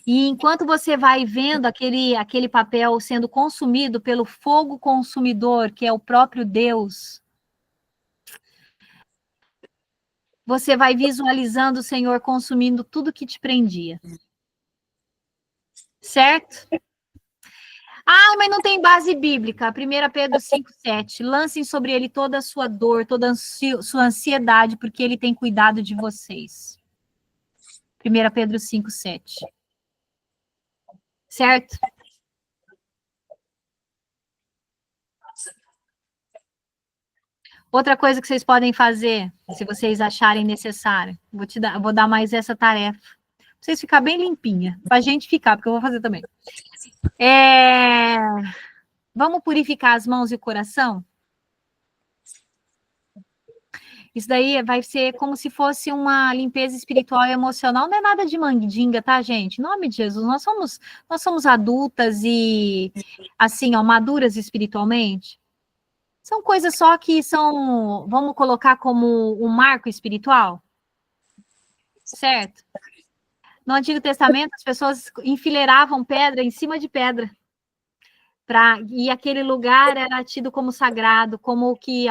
E enquanto você vai vendo aquele papel sendo consumido pelo fogo consumidor, que é o próprio Deus, você vai visualizando o Senhor consumindo tudo que te prendia. Certo? Ah, mas não tem base bíblica. 1 Pedro 5,7. Lancem sobre ele toda a sua dor, toda a sua ansiedade, porque ele tem cuidado de vocês. 1 Pedro 5,7. Certo? Outra coisa que vocês podem fazer, se vocês acharem necessário, vou dar mais essa tarefa. Pra vocês ficarem bem limpinha. Pra gente ficar, porque eu vou fazer também. Vamos purificar as mãos e o coração? Isso daí vai ser como se fosse uma limpeza espiritual e emocional. Não é nada de mandinga, tá, gente? Em nome de Jesus, nós somos adultas e, assim, ó, maduras espiritualmente. São coisas só que são, vamos colocar como um marco espiritual, certo? No Antigo Testamento, as pessoas enfileiravam pedra em cima de pedra. E aquele lugar era tido como sagrado, como que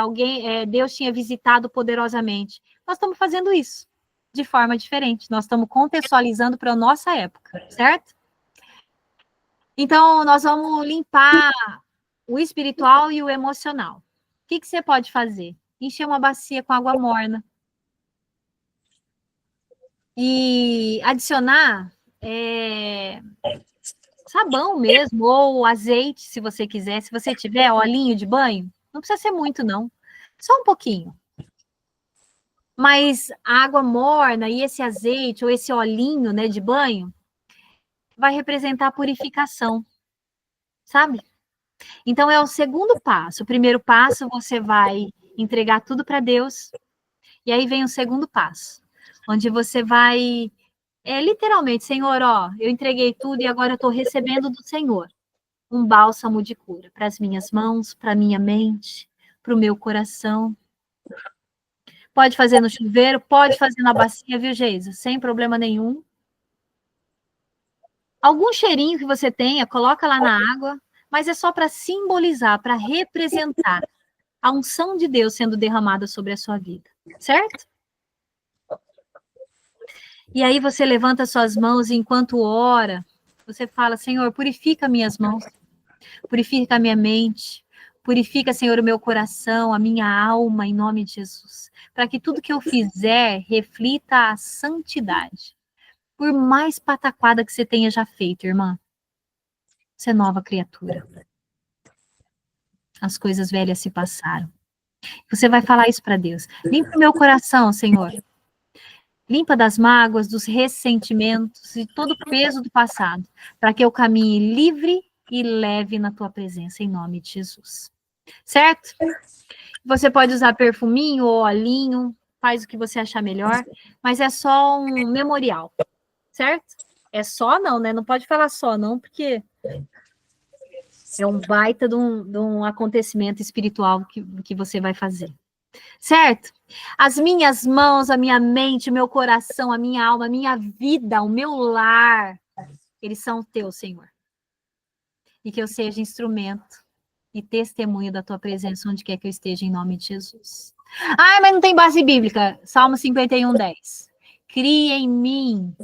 Deus tinha visitado poderosamente. Nós estamos fazendo isso de forma diferente. Nós estamos contextualizando para a nossa época, certo? Então, nós vamos limpar o espiritual e o emocional. O que você pode fazer? Encher uma bacia com água morna. E adicionar sabão mesmo, ou azeite, se você quiser. Se você tiver olhinho de banho, não precisa ser muito, não. Só um pouquinho. Mas a água morna e esse azeite, ou esse olhinho, né, de banho, vai representar a purificação, sabe? Então, é o segundo passo. O primeiro passo, você vai entregar tudo para Deus. E aí vem o segundo passo, onde você vai... literalmente, Senhor, ó, eu entreguei tudo e agora eu estou recebendo do Senhor um bálsamo de cura para as minhas mãos, para a minha mente, para o meu coração. Pode fazer no chuveiro, pode fazer na bacia, viu, Geisa? Sem problema nenhum. Algum cheirinho que você tenha, coloca lá na água, mas é só para simbolizar, para representar a unção de Deus sendo derramada sobre a sua vida, certo? E aí você levanta suas mãos e enquanto ora, você fala, Senhor, purifica minhas mãos, purifica a minha mente, purifica, Senhor, o meu coração, a minha alma, em nome de Jesus, para que tudo que eu fizer reflita a santidade. Por mais pataquada que você tenha já feito, irmã, você é nova criatura. As coisas velhas se passaram. Você vai falar isso para Deus. Limpa o meu coração, Senhor. Limpa das mágoas, dos ressentimentos e todo o peso do passado, para que eu caminhe livre e leve na tua presença, em nome de Jesus. Certo? Você pode usar perfuminho ou olhinho, faz o que você achar melhor, mas é só um memorial, certo? É só não, né? Não pode falar só não, porque é um baita de um acontecimento espiritual que você vai fazer. Certo? As minhas mãos, a minha mente, o meu coração, a minha alma, a minha vida, o meu lar, eles são teus, Senhor. E que eu seja instrumento e testemunho da tua presença onde quer que eu esteja, em nome de Jesus. Ah, mas não tem base bíblica. Salmo 51:10. Cria em mim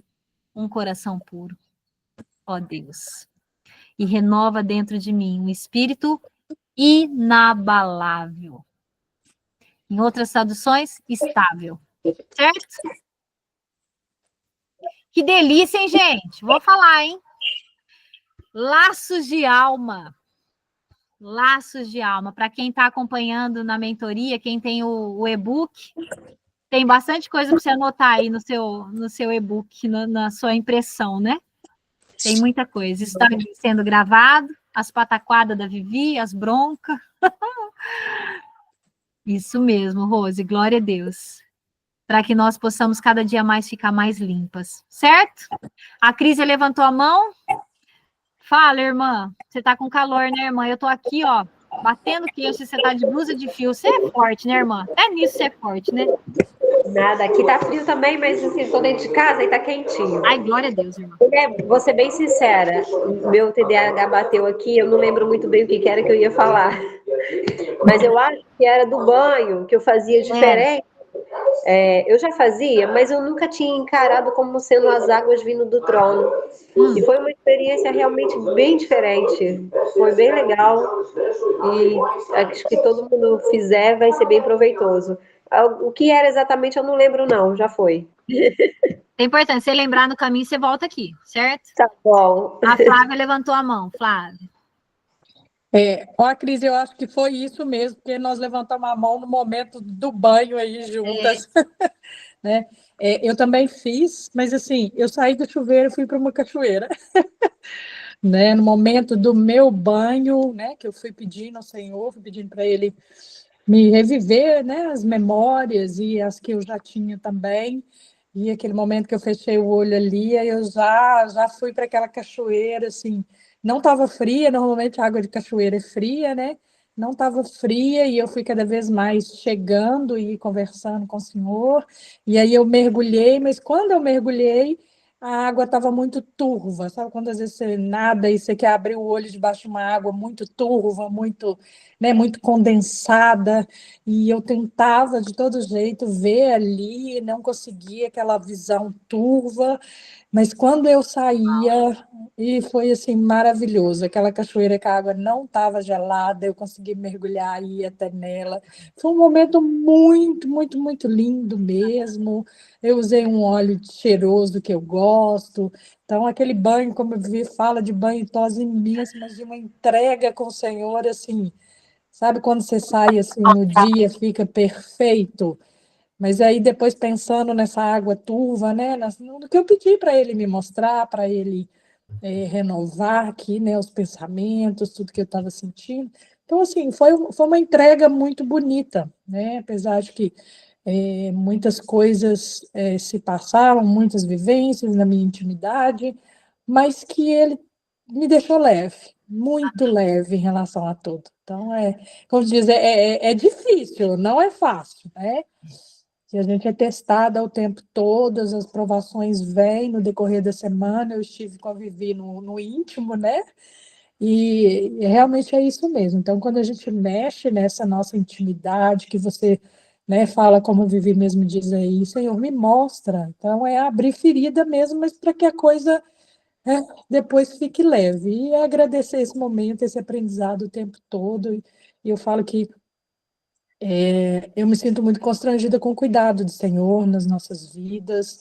um coração puro, ó Deus, e renova dentro de mim um espírito inabalável. Em outras traduções, estável. Certo? Que delícia, hein, gente? Vou falar, hein? Laços de alma. Laços de alma. Para quem está acompanhando na mentoria, quem tem o e-book, Tem bastante coisa para você anotar aí no seu e-book, na sua impressão, né? Tem muita coisa. Isso está sendo gravado, as pataquadas da Vivi, as broncas. Isso mesmo, Rose, glória a Deus. Para que nós possamos cada dia mais ficar mais limpas, certo? A Cris levantou a mão. Fala, irmã. Você tá com calor, né, irmã? Eu tô aqui, ó, batendo queixo. Você tá de blusa de fio. Você é forte, né, irmã? Até nisso você é forte, né? Nada, aqui tá frio também, mas assim, tô dentro de casa e tá quentinho. Ai, glória a Deus, irmã. Vou ser bem sincera, meu TDAH bateu aqui, eu não lembro muito bem o que era que eu ia falar. Mas eu acho que era do banho, que eu fazia diferente. Eu já fazia, mas eu nunca tinha encarado como sendo as águas vindo do trono. E foi uma experiência realmente bem diferente. Foi bem legal. E acho que todo mundo fizer vai ser bem proveitoso. O que era exatamente eu não lembro, não. Já foi. É importante, você lembrar no caminho, você volta aqui, certo? Tá bom. A Flávia levantou a mão. Flávia. Ó, Cris, eu acho que foi isso mesmo, porque nós levantamos a mão no momento do banho aí juntas, né? Eu também fiz, mas assim, eu saí do chuveiro e fui para uma cachoeira, né? No momento do meu banho, né? Que eu fui pedindo ao Senhor, fui pedindo para Ele me reviver, né? As memórias e as que eu já tinha também. E aquele momento que eu fechei o olho ali, aí eu já fui para aquela cachoeira, assim, não estava fria, normalmente a água de cachoeira é fria, né? Não estava fria e eu fui cada vez mais chegando e conversando com o Senhor. E aí eu mergulhei, mas quando eu mergulhei, a água estava muito turva, sabe? Quando às vezes você nada e você quer abrir o olho debaixo de uma água muito turva, muito, né, muito condensada, e eu tentava de todo jeito ver ali, não conseguia aquela visão turva, mas quando eu saía, e foi assim maravilhoso, aquela cachoeira que a água não estava gelada, eu consegui mergulhar e ir até nela. Foi um momento muito, muito, muito lindo mesmo. Eu usei um óleo cheiroso que eu gosto. Então, aquele banho, como eu vi, fala de banho tosa imensa, mas de uma entrega com o Senhor, assim, sabe quando você sai assim no dia, fica perfeito? Mas aí depois pensando nessa água turva, né, no que eu pedi para ele me mostrar, para ele renovar aqui, né, os pensamentos, tudo que eu estava sentindo. Então, assim, foi uma entrega muito bonita, né, apesar de que muitas coisas se passaram, muitas vivências na minha intimidade, mas que ele me deixou leve, muito leve em relação a tudo. Então, como diz, é difícil, não é fácil, né? Se a gente é testada o tempo todo, as provações vêm no decorrer da semana, eu estive com a Vivi no íntimo, né? E realmente é isso mesmo. Então, quando a gente mexe nessa nossa intimidade, que você, né, fala como Vivi mesmo diz aí, Senhor, me mostra. Então, é abrir ferida mesmo, mas para que a coisa depois fique leve. E agradecer esse momento, esse aprendizado o tempo todo. E eu falo que eu me sinto muito constrangida com o cuidado do Senhor nas nossas vidas,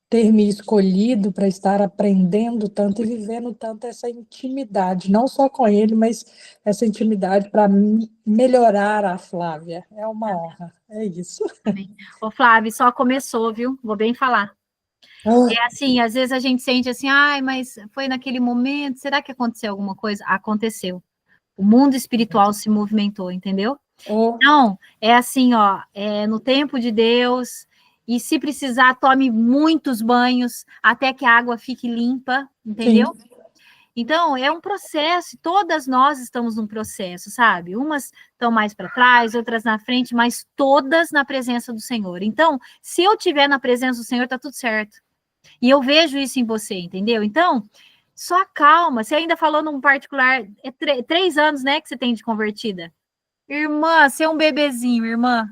ter me escolhido para estar aprendendo tanto e vivendo tanto essa intimidade, não só com Ele, mas essa intimidade para melhorar a Flávia. É uma honra, é isso. Amém. Ô, Flávia, só começou, viu? Vou bem falar. É assim, às vezes a gente sente assim, ai, mas foi naquele momento, será que aconteceu alguma coisa? Aconteceu. O mundo espiritual se movimentou, entendeu? Então, é assim, ó, no tempo de Deus, e se precisar, tome muitos banhos até que a água fique limpa, entendeu? Sim. Então, é um processo, todas nós estamos num processo, sabe? Umas estão mais para trás, outras na frente, mas todas na presença do Senhor. Então, se eu estiver na presença do Senhor, tá tudo certo. E eu vejo isso em você, entendeu? Então, só calma. Você ainda falou num particular, 3 anos, né, que você tem de convertida. Irmã, você é um bebezinho, irmã.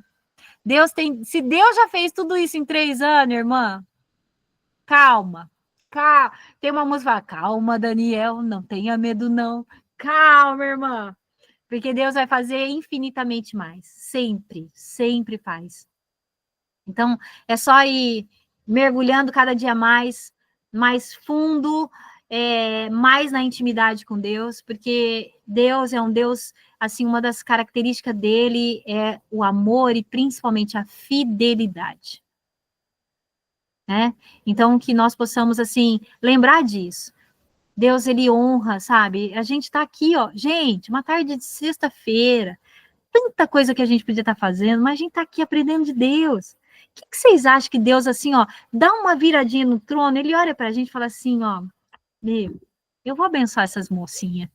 Se Deus já fez tudo isso em 3 anos, irmã, calma. Tem uma música que fala, calma, Daniel, não tenha medo, não. Calma, irmã. Porque Deus vai fazer infinitamente mais. Sempre, sempre faz. Então, é só ir mergulhando cada dia mais fundo, mais na intimidade com Deus, porque Deus é um Deus, assim, uma das características dele é o amor e principalmente a fidelidade, né? Então, que nós possamos, assim, lembrar disso. Deus, ele honra, sabe? A gente tá aqui, ó, gente, uma tarde de sexta-feira, tanta coisa que a gente podia estar fazendo, mas a gente tá aqui aprendendo de Deus. O que vocês acham que Deus, assim, ó, dá uma viradinha no trono, ele olha pra gente e fala assim, ó, meu, eu vou abençoar essas mocinhas.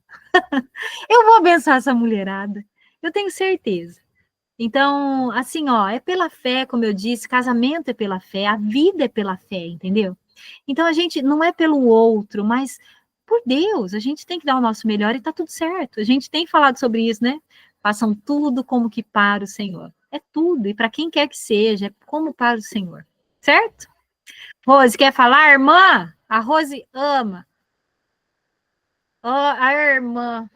Eu vou abençoar essa mulherada. Eu tenho certeza. Então, assim, ó, é pela fé, como eu disse, casamento é pela fé, a vida é pela fé, entendeu? Então, a gente não é pelo outro, mas por Deus, a gente tem que dar o nosso melhor e tá tudo certo. A gente tem falado sobre isso, né? Façam tudo como que para o Senhor. É tudo, e para quem quer que seja, é como para o Senhor. Certo? Rose, quer falar, irmã? A Rose ama. Ó, a irmã.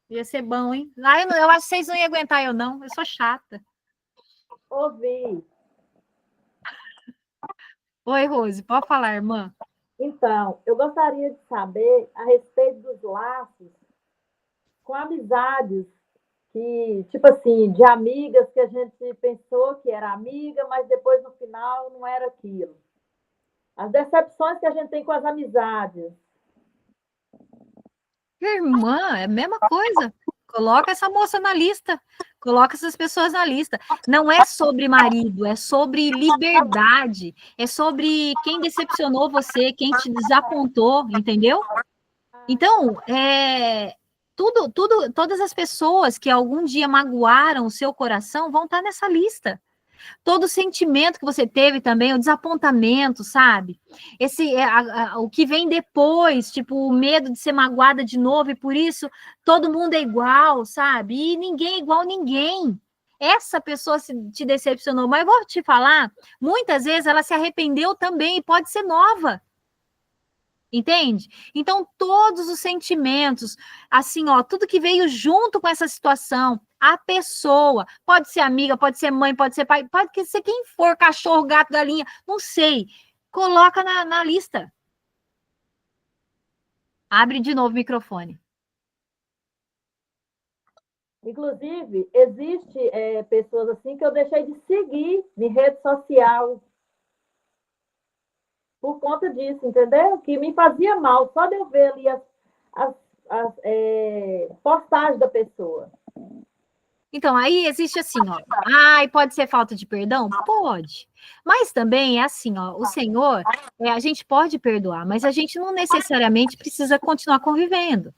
Ia ser bom, hein? Ah, eu acho que vocês não iam aguentar eu, não. Eu sou chata. Ouvi. Oi, Rose, pode falar, irmã. Então, eu gostaria de saber a respeito dos laços com amizades que, tipo assim, de amigas que a gente pensou que era amiga, mas depois no final não era aquilo. As decepções que a gente tem com as amizades. Irmã, é a mesma coisa. Coloca essa moça na lista. Coloca essas pessoas na lista. Não é sobre marido, é sobre liberdade. É sobre quem decepcionou você, quem te desapontou, entendeu? Então, todas as pessoas que algum dia magoaram o seu coração vão estar nessa lista. Todo o sentimento que você teve também, o desapontamento, sabe? O que vem depois, tipo, o medo de ser magoada de novo, e por isso todo mundo é igual, sabe? E ninguém é igual a ninguém. Essa pessoa te decepcionou, mas eu vou te falar, muitas vezes ela se arrependeu também, e pode ser nova. Entende? Então, todos os sentimentos, assim, ó, tudo que veio junto com essa situação, a pessoa, pode ser amiga, pode ser mãe, pode ser pai, pode ser quem for, cachorro, gato, galinha, não sei. Coloca na lista. Abre de novo o microfone. Inclusive, existe pessoas assim que eu deixei de seguir em rede social por conta disso, entendeu? Que me fazia mal, só de eu ver ali as postagens da pessoa. Então, aí existe assim, ó. Ai, pode ser falta de perdão? Pode. Mas também é assim, ó. O Senhor, a gente pode perdoar, mas a gente não necessariamente precisa continuar convivendo.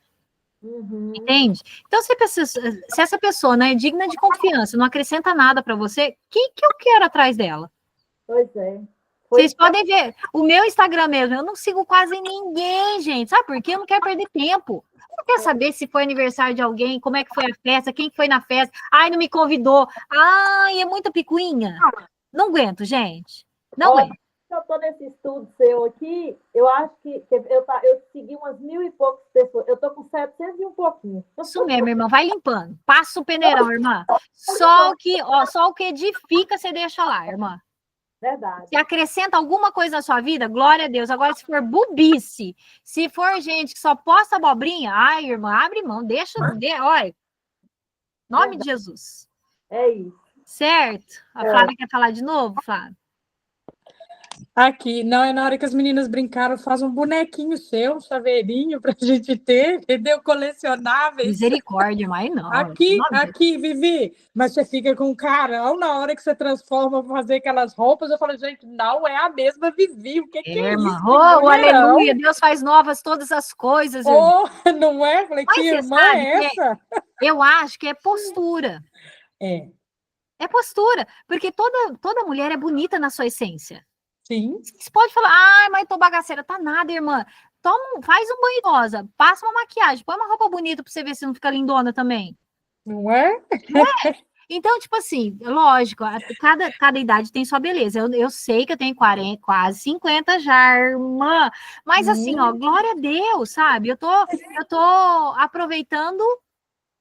Uhum. Entende? Então, se essa pessoa não é digna de confiança, não acrescenta nada para você, o que eu quero atrás dela? Pois é. Vocês podem ver, o meu Instagram mesmo, eu não sigo quase ninguém, gente. Sabe por quê? Eu não quero perder tempo. Eu não quero saber se foi aniversário de alguém, como é que foi a festa, quem foi na festa. Ai, não me convidou. Ai, é muita picuinha. Não aguento, gente. Não aguento. Eu estou nesse estudo seu aqui, eu acho que eu segui umas 1.000 e poucas pessoas. Eu estou com 700 e um pouquinho. Isso mesmo, irmã. Vai limpando. Passa o peneirão, irmã. Só o que edifica, você deixa lá, irmã. Verdade. Se acrescenta alguma coisa na sua vida, glória a Deus. Agora, se for bobice, se for gente que só posta abobrinha, ai, irmã, abre mão, olha. Nome de Jesus. É isso. Certo? A Flávia quer falar de novo, Flávia? Aqui, não, é na hora que as meninas brincaram, faz um bonequinho seu, um chaveirinho pra gente ter, entendeu? Colecionáveis. Misericórdia, mas não. Aqui, Vivi, mas você fica com um carão na hora que você transforma para fazer aquelas roupas. Eu falo, gente, não é a mesma Vivi. O que é irmã? isso? Oh, aleluia, Deus faz novas todas as coisas. Oh, não é? Falei, mas que irmã é essa? Eu acho que é postura. É postura, porque toda mulher é bonita na sua essência. Sim. Você pode falar, ai, mas tô bagaceira. Tá nada, irmã. Faz um banho rosa, passa uma maquiagem, põe uma roupa bonita pra você ver se não fica lindona também. Não é? Não é? Então, tipo assim, lógico, cada idade tem sua beleza. Eu sei que eu tenho 40, quase 50 já, irmã. Mas assim, ó, glória a Deus, sabe? Eu tô aproveitando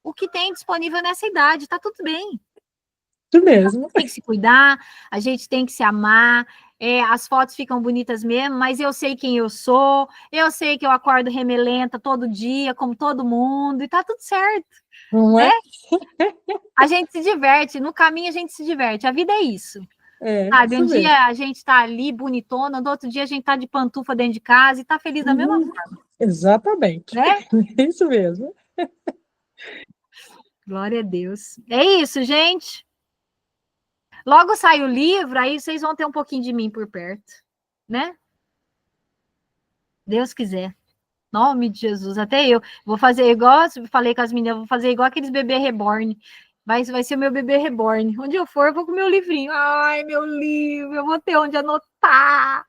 o que tem disponível nessa idade, tá tudo bem. Isso mesmo. Tem que se cuidar, a gente tem que se amar. As fotos ficam bonitas mesmo, mas eu sei quem eu sou, eu sei que eu acordo remelenta todo dia, como todo mundo, e tá tudo certo. Não é? A gente se diverte, no caminho a gente se diverte, a vida é isso. Sabe, Isso um mesmo. dia a gente tá ali bonitona, no outro dia a gente tá de pantufa dentro de casa e tá feliz da mesma forma, Exatamente. né? Isso mesmo. Glória a Deus. É isso, gente. Logo sai o livro, aí vocês vão ter um pouquinho de mim por perto, né? Deus quiser. Nome de Jesus, até eu. Vou fazer igual, falei com as meninas, vou fazer igual aqueles bebê reborn. Vai ser o meu bebê reborn. Onde eu for, eu vou com o meu livrinho. Ai, meu livro, eu vou ter onde anotar.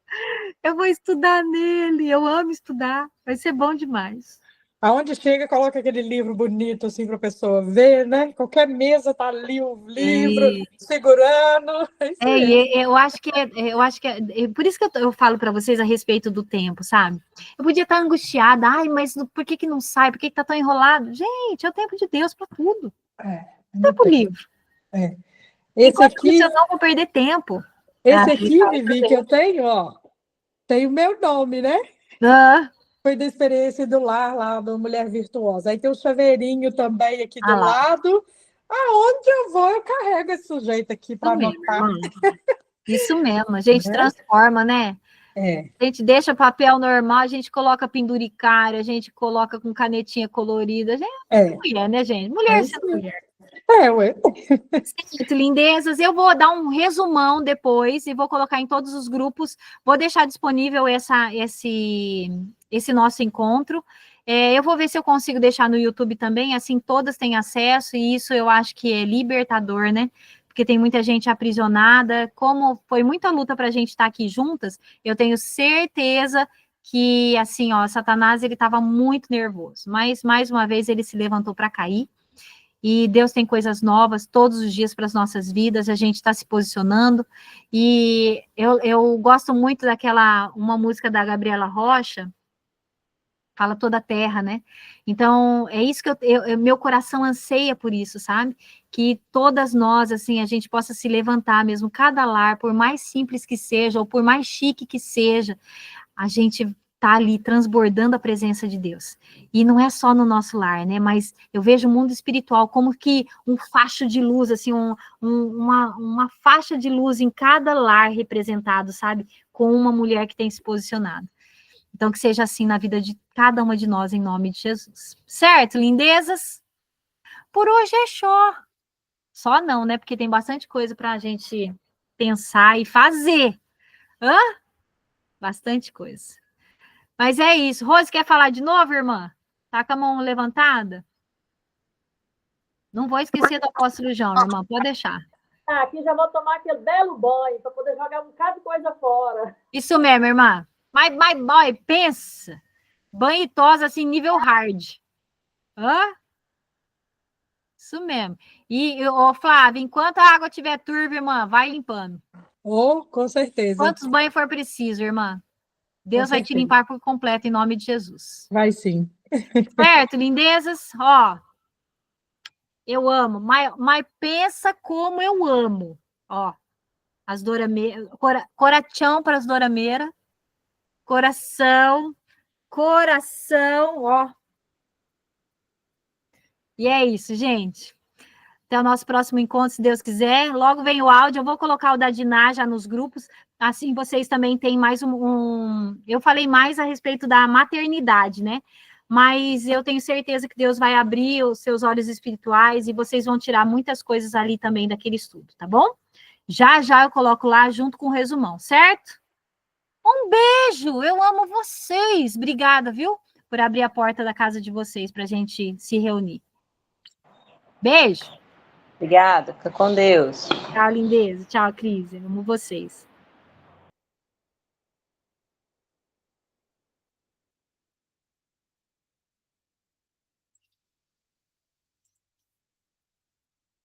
Eu vou estudar nele. Eu amo estudar. Vai ser bom demais. Aonde chega, coloca aquele livro bonito assim para a pessoa ver, né? Qualquer mesa tá ali o livro segurando. É isso mesmo. Eu acho que é por isso que eu falo para vocês a respeito do tempo, sabe? Eu podia estar angustiada, ai, mas por que não sai? Por que tá tão enrolado? Gente, é o tempo de Deus para tudo. Tempo livre. Esse Enquanto isso, aqui, eu não vou perder tempo. Vivi, que eu tenho, ó, tem o meu nome, né? Foi da experiência do lar lá, do Mulher Virtuosa. Aí tem o chaveirinho também aqui do Lá. lado. Aonde eu vou, eu carrego esse sujeito aqui para anotar. Isso mesmo, a gente transforma, né? A gente deixa papel normal, a gente coloca penduricário, a gente coloca com canetinha colorida. A gente mulher, né, gente? Mulher sendo mulher. Ué. Certo, lindezas. Eu vou dar um resumão depois e vou colocar em todos os grupos. Vou deixar disponível esse nosso encontro. Eu vou ver se eu consigo deixar no YouTube também, assim todas têm acesso, e isso eu acho que é libertador, né? Porque tem muita gente aprisionada. Como foi muita luta para a gente estar aqui juntas, eu tenho certeza que, assim, ó, Satanás, ele estava muito nervoso. Mas, mais uma vez, ele se levantou para cair. E Deus tem coisas novas todos os dias para as nossas vidas, a gente está se posicionando, e eu gosto muito uma música da Gabriela Rocha, fala toda a terra, né? Então, é isso que meu coração anseia por isso, sabe? Que todas nós, assim, a gente possa se levantar mesmo, cada lar, por mais simples que seja, ou por mais chique que seja, a gente tá ali transbordando a presença de Deus. E não é só no nosso lar, né? Mas eu vejo o mundo espiritual como que um facho de luz, assim, uma faixa de luz em cada lar representado, sabe? Com uma mulher que tem se posicionado. Então, que seja assim na vida de cada uma de nós, em nome de Jesus. Certo, lindezas? Por hoje é só. Só não, né? Porque tem bastante coisa para a gente pensar e fazer. Bastante coisa. Mas é isso. Rose, quer falar de novo, irmã? Tá com a mão levantada? Não vou esquecer do apóstolo João, irmã. Pode deixar. Aqui já vou tomar aquele belo banho para poder jogar um bocado de coisa fora. Isso mesmo, irmã. Mas, boy, pensa. Banho e tosa, assim, nível hard. Isso mesmo. E, Flávia, enquanto a água estiver turva, irmã, vai limpando. Com certeza. Quantos banhos for preciso, irmã? Deus vai te limpar por completo, em nome de Jesus. Vai sim. Certo, lindezas? Ó, eu amo, mas pensa como eu amo. Ó, as dorameiras, coração para as dorameiras, coração, ó. E é isso, gente. Até o nosso próximo encontro, se Deus quiser. Logo vem o áudio, eu vou colocar o da Diná já nos grupos, assim vocês também têm mais Eu falei mais a respeito da maternidade, né? Mas eu tenho certeza que Deus vai abrir os seus olhos espirituais e vocês vão tirar muitas coisas ali também daquele estudo, tá bom? Já eu coloco lá junto com o resumão, certo? Um beijo, eu amo vocês. Obrigada, viu? Por abrir a porta da casa de vocês para a gente se reunir. Beijo. Obrigada, fica com Deus. Tchau, lindeza. Tchau, Cris. Eu amo vocês.